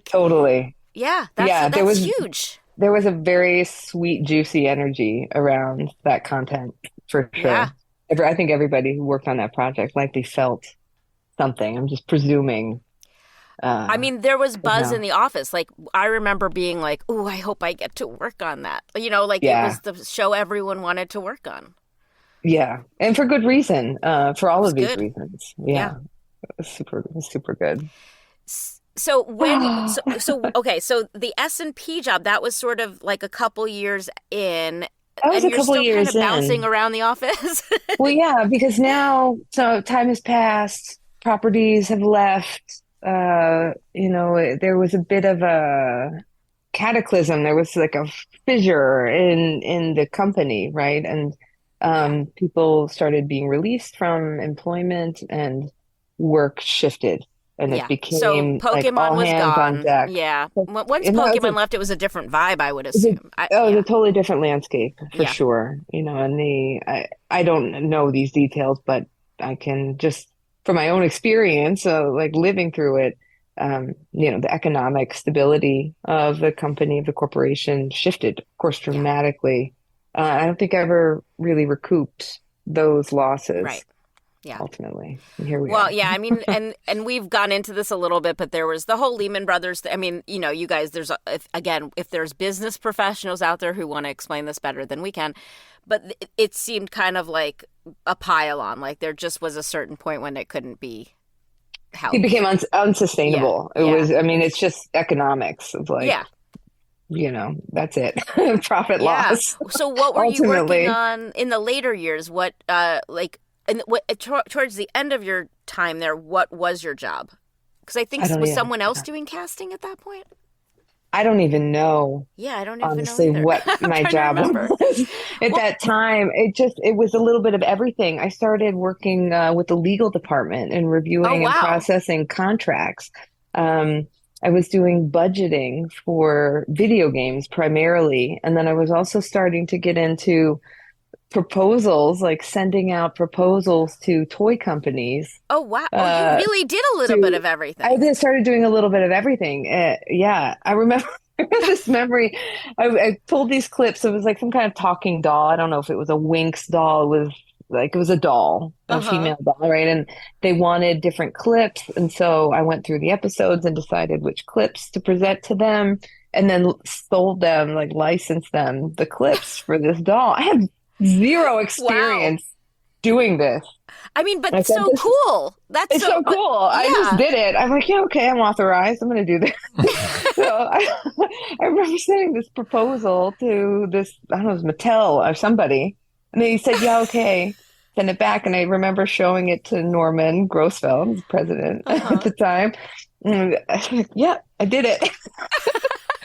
Totally. Yeah, that's huge. There was a very sweet, juicy energy around that content for sure. Yeah. I think everybody who worked on that project likely felt something. I'm just presuming. I mean, there was buzz in the office. I remember being "Ooh, I hope I get to work on that." It was the show everyone wanted to work on. Yeah, and for good reason. For all of these good. reasons. Yeah. It was super good. So so the S&P job, that was sort of a couple years in. That was and a couple you're still years kind of in. bouncing around the office. Well, yeah, because now time has passed, properties have left. There was a bit of a cataclysm. There was a fissure in the company, right? And people started being released from employment, and work shifted. And it became so Pokemon all was hands gone. on deck. Yeah. Once Pokemon left, it was a different vibe, I would assume. It was a totally different landscape for sure. And I don't know these details, but I can just from my own experience, living through it, the economic stability of the company, of the corporation shifted, of course, dramatically. I don't think I ever really recouped those losses. Right. Yeah. Ultimately. And here we are. Well, yeah, I mean, and we've gone into this a little bit, but there was the whole Lehman Brothers. I mean, you guys, if there's business professionals out there who want to explain this better than we can, but it seemed kind of a pile on. Like there just was a certain point when it couldn't be helped. It became unsustainable. Yeah. It was, I mean, it's just economics of like, Yeah. That's it. Profit loss. So what were you Ultimately. working on in the later years? What, towards the end of your time there, what was your job? Because I think was someone else doing casting at that point? I don't even know. Yeah, I don't even honestly know either. what my job was at that time. It was a little bit of everything. I started working with the legal department and reviewing and processing contracts. I was doing budgeting for video games primarily, and then I was also starting to get into proposals, like sending out proposals to toy companies. Oh, wow. Well, you really did a little bit of everything. I started doing a little bit of everything. Yeah, I remember this memory. I pulled these clips. It was like some kind of talking doll. I don't know if it was a Winx doll. It was a doll, a female doll, right? And they wanted different clips. And so I went through the episodes and decided which clips to present to them, and then sold them, like licensed them the clips for this doll. I had zero experience doing this. I mean, but so cool. It's so cool. I just did it. I'm like, yeah, okay, I'm authorized. I'm going to do this. So I remember sending this proposal to this, I don't know, it was Mattel or somebody. And he said, yeah, okay, send it back. And I remember showing it to Norman Grossfeld, the president at the time. And I was like, yeah, I did it.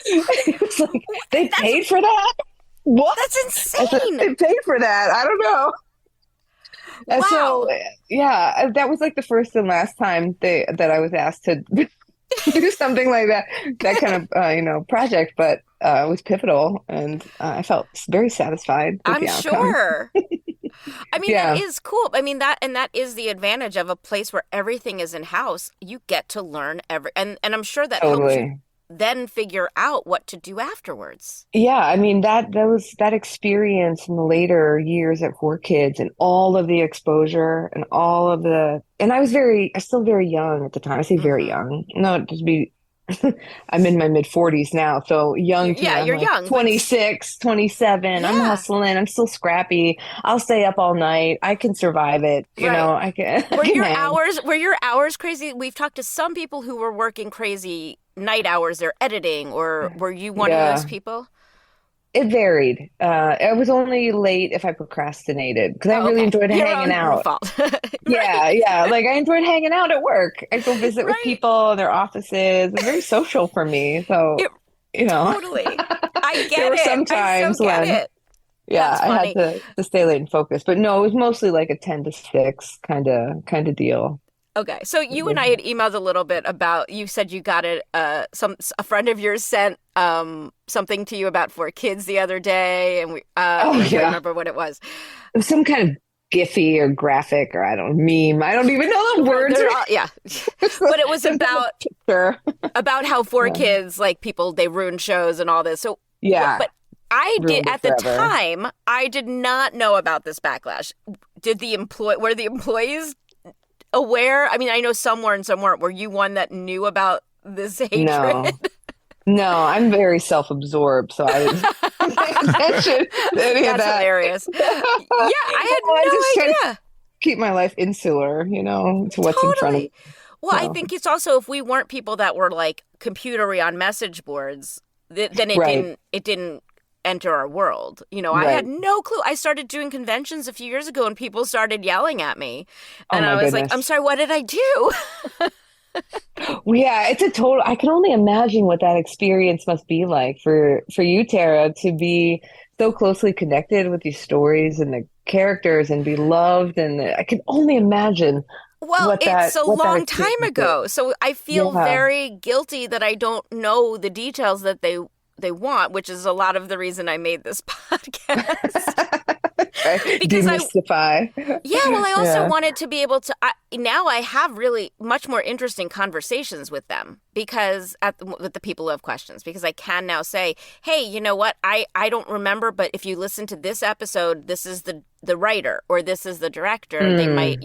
It was like, they paid for that? What? That's insane. They paid for that. I don't know. And so, yeah, that was like the first and last time that I was asked to do something like that kind of, project. But it was pivotal, and I felt very satisfied with the outcome. Sure. I mean, that is cool. I mean, that is the advantage of a place where everything is in-house. You get to learn and I'm sure that helps you then figure out what to do afterwards. Yeah, I mean that experience in the later years at 4Kids and all of the exposure and all of and I was still very young at the time. I say very young. No, just be I'm in my mid 40s now, so young. Yeah, you're young. 26, 27. Yeah. I'm hustling. I'm still scrappy. I'll stay up all night. I can survive it. You know, I can. Were your hours crazy? We've talked to some people who were working crazy night hours. They're editing, or were you one of those people? It varied. I was only late if I procrastinated because I really enjoyed hanging out. Yeah. Like I enjoyed hanging out at work. I'd go visit with people in their offices. It's very social for me. So, Totally. I get there were some times when, I had to stay late and focus. But no, it was mostly like a 10 to 6 kind of deal. Okay, so you and I had emailed a little bit about. You said you got it. A friend of yours sent something to you about 4Kids the other day, and I can't remember what it was. It was some kind of Giphy or graphic or meme. I don't even know the words. But it was about how 4Kids, like people, they ruin shows and all this. So but I did at the time. I did not know about this backlash. Were the employees aware? I mean, I know some were and some weren't. Were you one that knew about this hatred? No, I'm very self-absorbed, so I didn't pay attention to any of that. That's hilarious. I had no idea. Keep my life insular, to what's in front of me. Well, I think it's also, if we weren't people that were like computery on message boards, then it didn't enter our world. I had no clue. I started doing conventions a few years ago and people started yelling at me. And I was like, I'm sorry, what did I do? It's a total, I can only imagine what that experience must be like for you, Tara, to be so closely connected with these stories and the characters and be loved. And I can only imagine. Well, it's a long time ago. So I feel very guilty that I don't know the details that they want, which is a lot of the reason I made this podcast. Because demystify. I also wanted to be able to. Now I have really much more interesting conversations with them with the people who have questions, because I can now say, hey, you know what? I don't remember, but if you listen to this episode, this is the writer or this is the director. They might,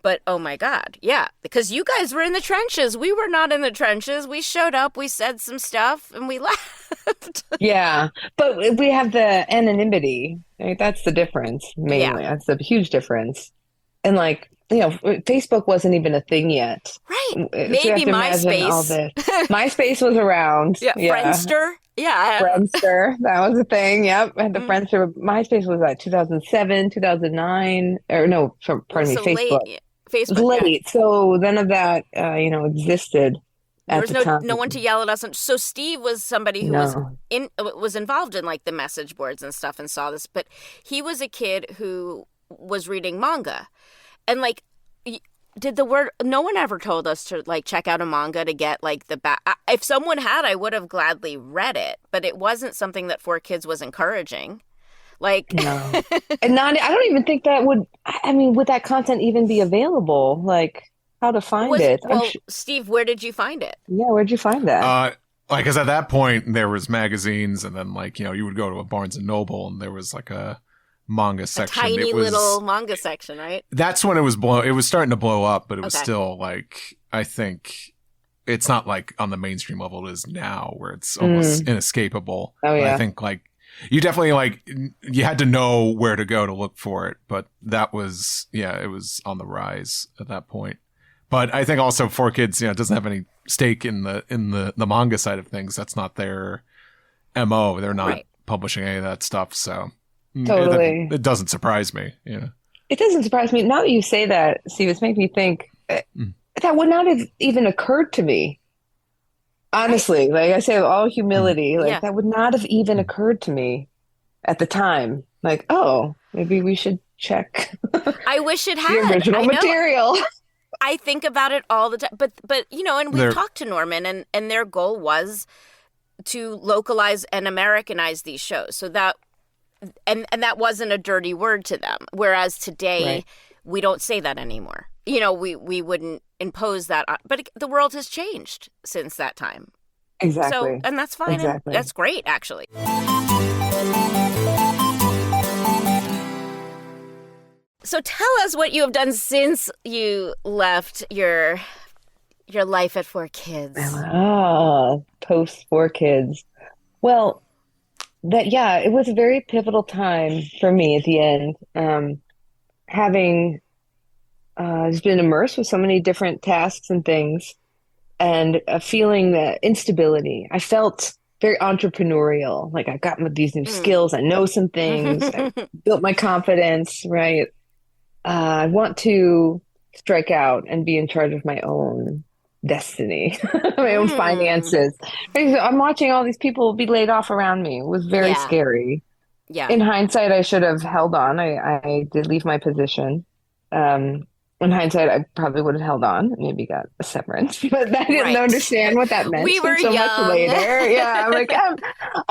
But oh my God, yeah, because you guys were in the trenches. We were not in the trenches. We showed up, we said some stuff, and we left. Yeah, but we have the anonymity. Right? That's the difference, mainly. That's the huge difference. And like, Facebook wasn't even a thing yet. Right. So Maybe MySpace. MySpace was around. Yeah. Friendster. Yeah. Friendster. That was a thing. Yep. I had the Friendster. MySpace was like 2007, 2009. Or no, pardon me, Facebook. Late. Facebook. Late. Yeah. So none of that, existed. There was no one to yell at us. So Steve was somebody who was involved in like the message boards and stuff and saw this, but he was a kid who was reading manga. And like, no one ever told us to like check out a manga to get like the back. If someone had, I would have gladly read it, but it wasn't something that 4Kids was encouraging. Like, no. And I don't even think that would that content even be available? Like, how to find it? Well, Steve, where did you find it? Yeah, where'd you find that? Like, cause at that point there was magazines, and then like, you would go to a Barnes and Noble, and there was like a manga section. Tiny little manga section, right? That's when it was starting to blow up, but it was still like, I think it's not like on the mainstream level it is now, where it's almost inescapable. Oh yeah. But I think like you definitely like you had to know where to go to look for it, but that was it was on the rise at that point. But I think also 4Kids, doesn't have any stake in the manga side of things. That's not their MO. They're not publishing any of that stuff, so. Totally. It doesn't surprise me. It doesn't surprise me. Now that you say that, Steve, it's making me think that would not have even occurred to me. Honestly, like I say, with all humility, that would not have even occurred to me at the time. Like, oh, maybe we should check. I wish it had the original material. I think about it all the time, but and we've talked to Norman, and their goal was to localize and Americanize these shows, so that. And that wasn't a dirty word to them. Whereas today, we don't say that anymore. We wouldn't impose that on, but the world has changed since that time. Exactly. So, and that's fine. Exactly. That's great, actually. So tell us what you have done since you left your life at 4Kids. Post 4Kids. Well, it was a very pivotal time for me at the end. Having just been immersed with so many different tasks and things, and feeling the instability. I felt very entrepreneurial. Like I got these new skills. I know some things. I built my confidence, right? I want to strike out and be in charge of my own destiny, my own finances. I'm watching all these people be laid off around me. It was very scary. Yeah. In hindsight, I should have held on. I did leave my position. In hindsight, I probably would have held on, maybe got a severance, but I didn't understand what that meant. We were so young. Much later. Yeah, I'm like, I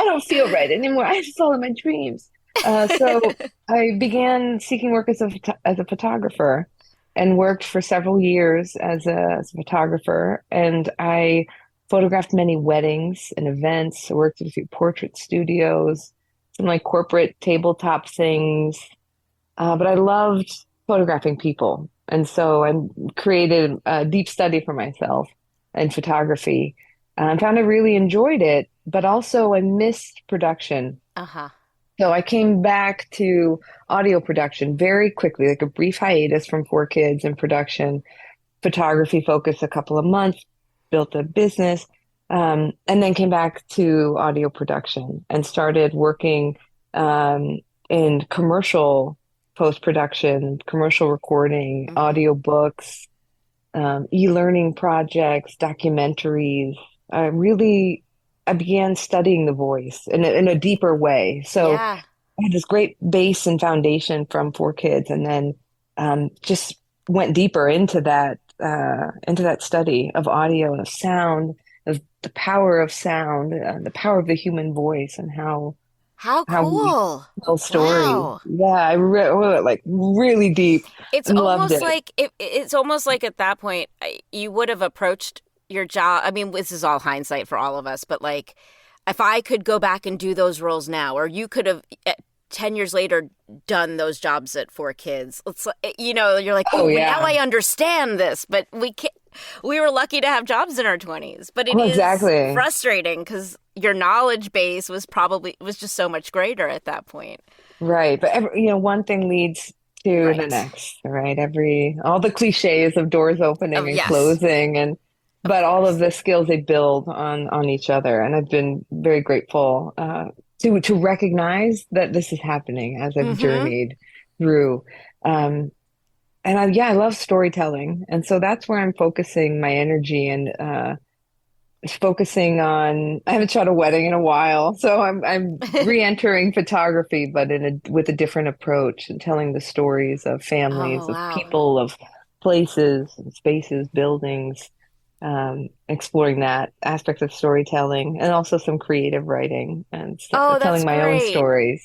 don't feel right anymore. I have to follow my dreams. So I began seeking work as a photographer, and worked for several years as a photographer. And I photographed many weddings and events. I worked at a few portrait studios, some like corporate tabletop things. But I loved photographing people. And so I created a deep study for myself in photography. I found I really enjoyed it, but also I missed production. So I came back to audio production very quickly, like a brief hiatus from 4Kids and production, photography focused a couple of months, built a business, and then came back to audio production and started working in commercial post-production, commercial recording, audiobooks, e-learning projects, documentaries. I began studying the voice in a deeper way. So I had this great base and foundation from 4Kids, and then just went deeper into that study of audio and of sound, of the power of sound, the power of the human voice, and how cool. we tell stories. Wow. Yeah, I like really deep. It's almost like it's almost like at that point you would have approached your job. I mean, this is all hindsight for all of us, but like if I could go back and do those roles now, or you could have 10 years later done those jobs at 4Kids. It's like, you're like, now I understand this, but we were lucky to have jobs in our 20s, but it is frustrating because your knowledge base was just so much greater at that point. Right. But one thing leads to the next, right? All the cliches of doors opening and closing but all of the skills they build on each other. And I've been very grateful to recognize that this is happening as I've journeyed through. I love storytelling. And so that's where I'm focusing my energy and focusing on, I haven't shot a wedding in a while, so I'm re-entering photography, but with a different approach and telling the stories of families, of people, of places, and spaces, buildings, exploring that aspect of storytelling, and also some creative writing and telling my own stories.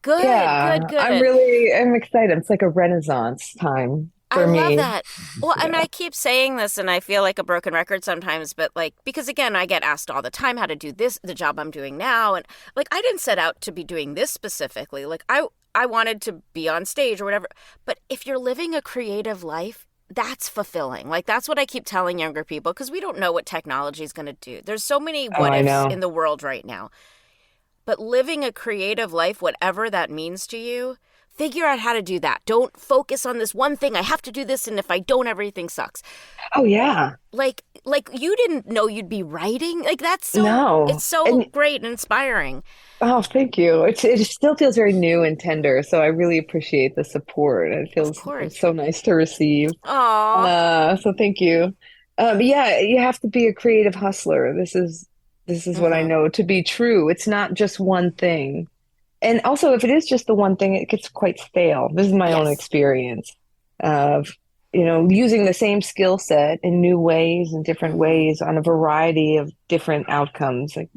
Good, good. I'm excited. It's like a renaissance time for me. I love that. Well, and I keep saying this, and I feel like a broken record sometimes, but because again, I get asked all the time how to do this, the job I'm doing now. And I didn't set out to be doing this specifically. I wanted to be on stage or whatever. But if you're living a creative life, that's fulfilling. That's what I keep telling younger people, because we don't know what technology is going to do. There's so many what ifs in the world right now. But living a creative life, whatever that means to you, figure out how to do that. Don't focus on this one thing. I have to do this, and if I don't, everything sucks. Oh, yeah. Like you didn't know you'd be writing. It's so great and inspiring. Oh, thank you. It still feels very new and tender, so I really appreciate the support. It feels so nice to receive. Aww. So thank you. You have to be a creative hustler. This is what I know to be true. It's not just one thing. And also, if it is just the one thing, it gets quite stale. This is my own experience of, using the same skill set in new ways and different ways on a variety of different outcomes, like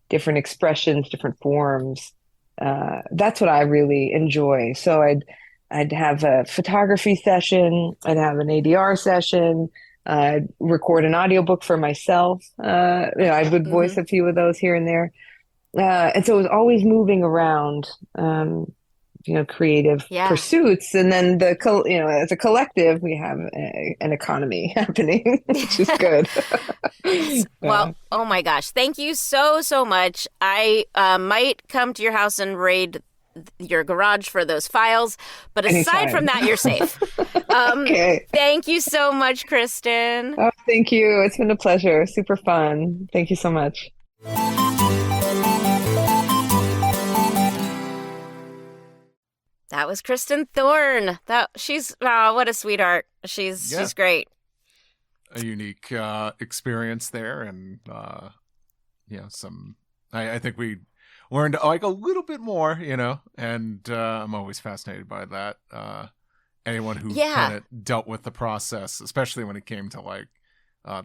different expressions, different forms. That's what I really enjoy. So I'd have a photography session. I'd have an ADR session. I'd record an audiobook for myself. I would voice a few of those here and there. And so it was always moving around, creative pursuits. And then as a collective, we have an economy happening, which is good. Well, oh my gosh. Thank you so, so much. I might come to your house and raid your garage for those files. But aside from that, you're safe. Okay. Thank you so much, Kristen. Oh, thank you. It's been a pleasure. Super fun. Thank you so much. That was Kristen Thorne. She's what a sweetheart. She's great. A unique experience there, and I think we learned a little bit more, and I'm always fascinated by that. Anyone who kind of dealt with the process, especially when it came to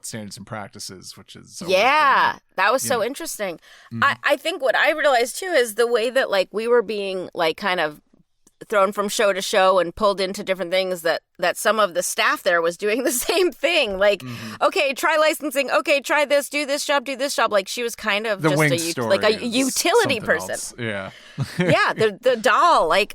standards and practices, which is that was so interesting. I think what I realized too is the way that we were being kind of thrown from show to show and pulled into different things, that some of the staff there was doing the same thing. Okay, try licensing. Okay, try this, do this job. She was kind of just a utility person. Else. Yeah. Yeah. The doll, it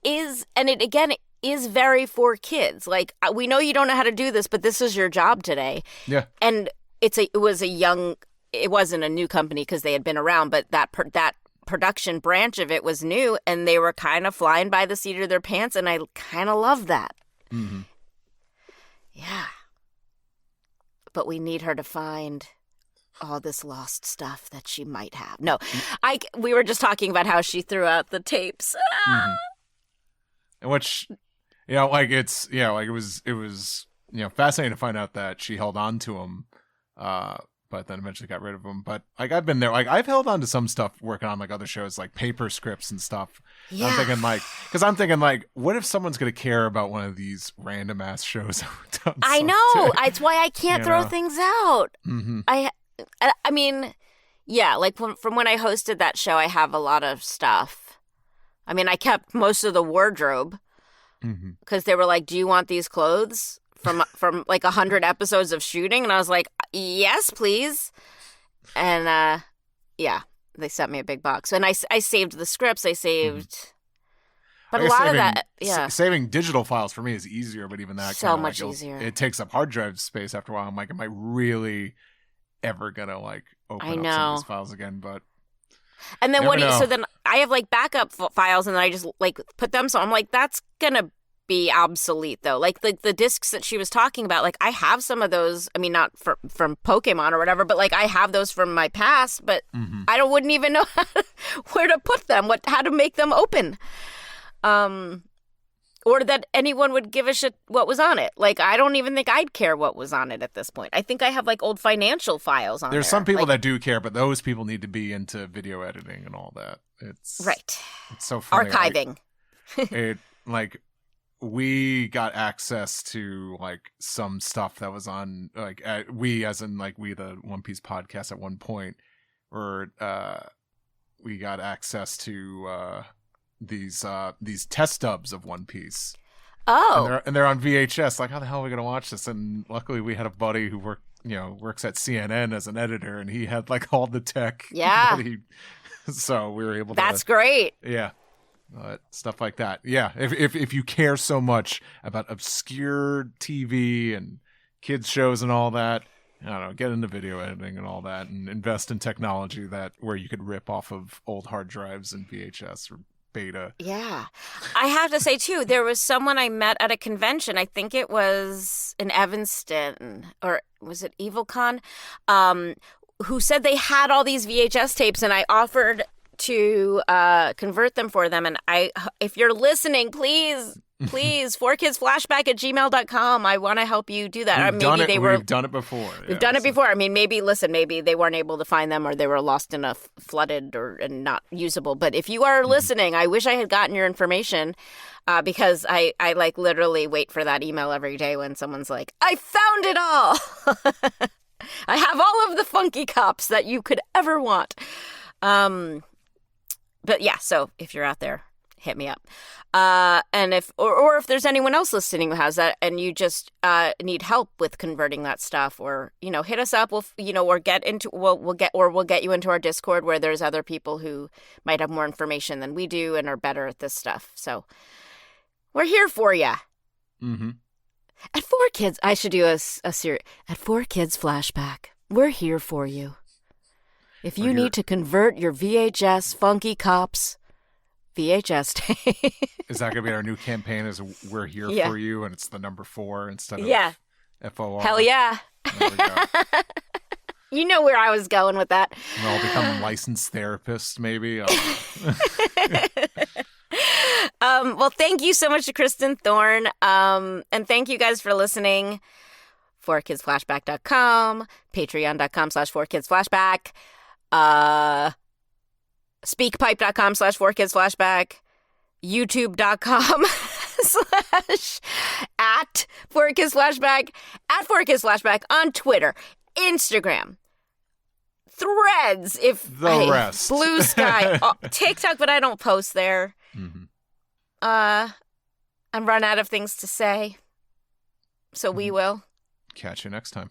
is. And it is very for kids. We know you don't know how to do this, but this is your job today. Yeah. And it wasn't a new company because they had been around, but that production branch of it was new, and they were kind of flying by the seat of their pants, and I kind of love that. Mm-hmm. Yeah. But we need her to find all this lost stuff that she might have. No, we were just talking about how she threw out the tapes. Mm-hmm. Which, it was fascinating to find out that she held on to them, but then eventually got rid of them. But I've been there. I've held on to some stuff working on other shows, paper scripts and stuff. Yeah. I'm thinking what if someone's gonna care about one of these random ass shows? I know. It's why I can't throw things out. Mm-hmm. I mean, yeah. From when I hosted that show, I have a lot of stuff. I mean, I kept most of the wardrobe because they were like, "Do you want these clothes from 100 episodes of shooting?" And I was like, "Yes, please." And They sent me a big box. And I saved the scripts. I saved... But a lot of that, saving digital files for me is easier, but even that so much easier. It takes up hard drive space after a while. I'm like, am I really ever gonna like open up some of these files again? But and then so then I have like backup files, and then I just like put them. So I'm like, that's gonna be obsolete though. Like the discs that she was talking about, like I have some of those. I mean, not from Pokemon or whatever, but like I have those from my past. But I wouldn't even know where to put them, how to make them open. Or that anyone would give a shit what was on it. Like, I don't even think I'd care what was on it at this point. I think I have, like, old financial files on there. There's some people that do care, but those people need to be into video editing and all that. It's so funny. Archiving. We got access to, like, some stuff that was on, like, we the One Piece podcast at one point, or we got access to... these test dubs of One Piece. Oh. And they're on VHS. Like, how the hell are we gonna watch this? And luckily we had a buddy who works at CNN as an editor, and he had like all the tech. Yeah. So we were able to. That's great. Yeah. Stuff like that. Yeah. If you care so much about obscure TV and kids shows and all that, I don't know, get into video editing and all that, and invest in technology where you could rip off of old hard drives and VHS or beta. Yeah. I have to say, too, there was someone I met at a convention. I think it was in Evanston, or was it EvilCon, who said they had all these VHS tapes, and I offered to convert them for them. And if you're listening, please, 4kidsflashback@gmail.com. I want to help you do that. We've done it before. We've done it before. I mean, maybe they weren't able to find them, or they were lost enough, flooded, and not usable. But if you are listening, I wish I had gotten your information, because I like literally wait for that email every day when someone's like, I found it all. I have all of the Funky Cops that you could ever want. But yeah, so if you're out there, hit me up. And if there's anyone else listening who has that, and you just need help with converting that stuff, or hit us up. We'll get you into our Discord, where there's other people who might have more information than we do and are better at this stuff. So we're here for you. Mm-hmm. At 4Kids, I should do a series. At 4Kids Flashback, we're here for you. If you need to convert your VHS Funky Cops VHS tape. Is that going to be our new campaign? Is we're here for you, and it's the number 4 instead of FOR? Hell yeah. There we go. You know where I was going with that. We'll all become licensed therapists, maybe. Well, thank you so much to Kristen Thorne. And thank you guys for listening. 4kidsflashback.com, patreon.com/4kidsflashback, speakpipe.com/4kidsflashback, youtube.com /@4kidsflashback, @4kidsflashback on Twitter, Instagram, Threads, rest, Blue Sky, TikTok, but I don't post there. Mm-hmm. I'm run out of things to say, so we will. Catch you next time.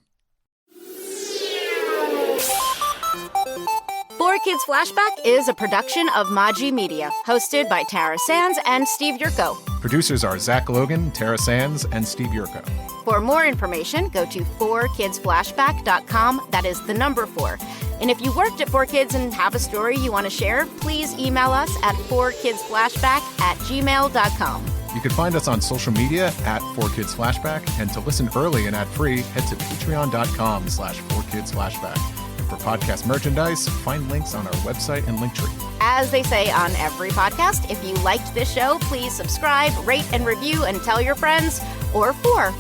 4Kids Flashback is a production of Maji Media, hosted by Tara Sands and Steve Yurko. Producers are Zach Logan, Tara Sands, and Steve Yurko. For more information, go to 4kidsflashback.com. That is the number 4. And if you worked at 4Kids and have a story you want to share, please email us at 4kidsflashback@gmail.com. You can find us on social media at 4kidsflashback, and to listen early and ad-free, head to patreon.com/4kidsflashback. For podcast merchandise, find links on our website and Linktree. As they say on every podcast, if you liked this show, please subscribe, rate, and review, and tell your friends, or 4.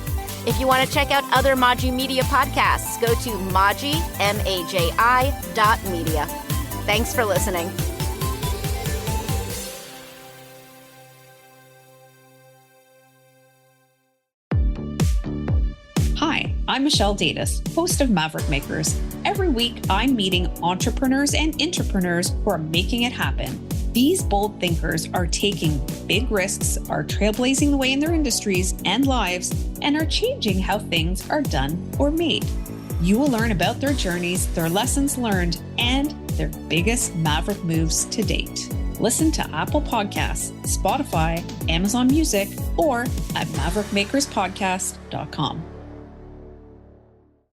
If you want to check out other Maji Media podcasts, go to maji.media. Thanks for listening. Hi, I'm Michelle Davis, host of Maverick Makers. Every week, I'm meeting entrepreneurs and intrapreneurs who are making it happen. These bold thinkers are taking big risks, are trailblazing the way in their industries and lives, and are changing how things are done or made. You will learn about their journeys, their lessons learned, and their biggest Maverick moves to date. Listen to Apple Podcasts, Spotify, Amazon Music, or at maverickmakerspodcast.com.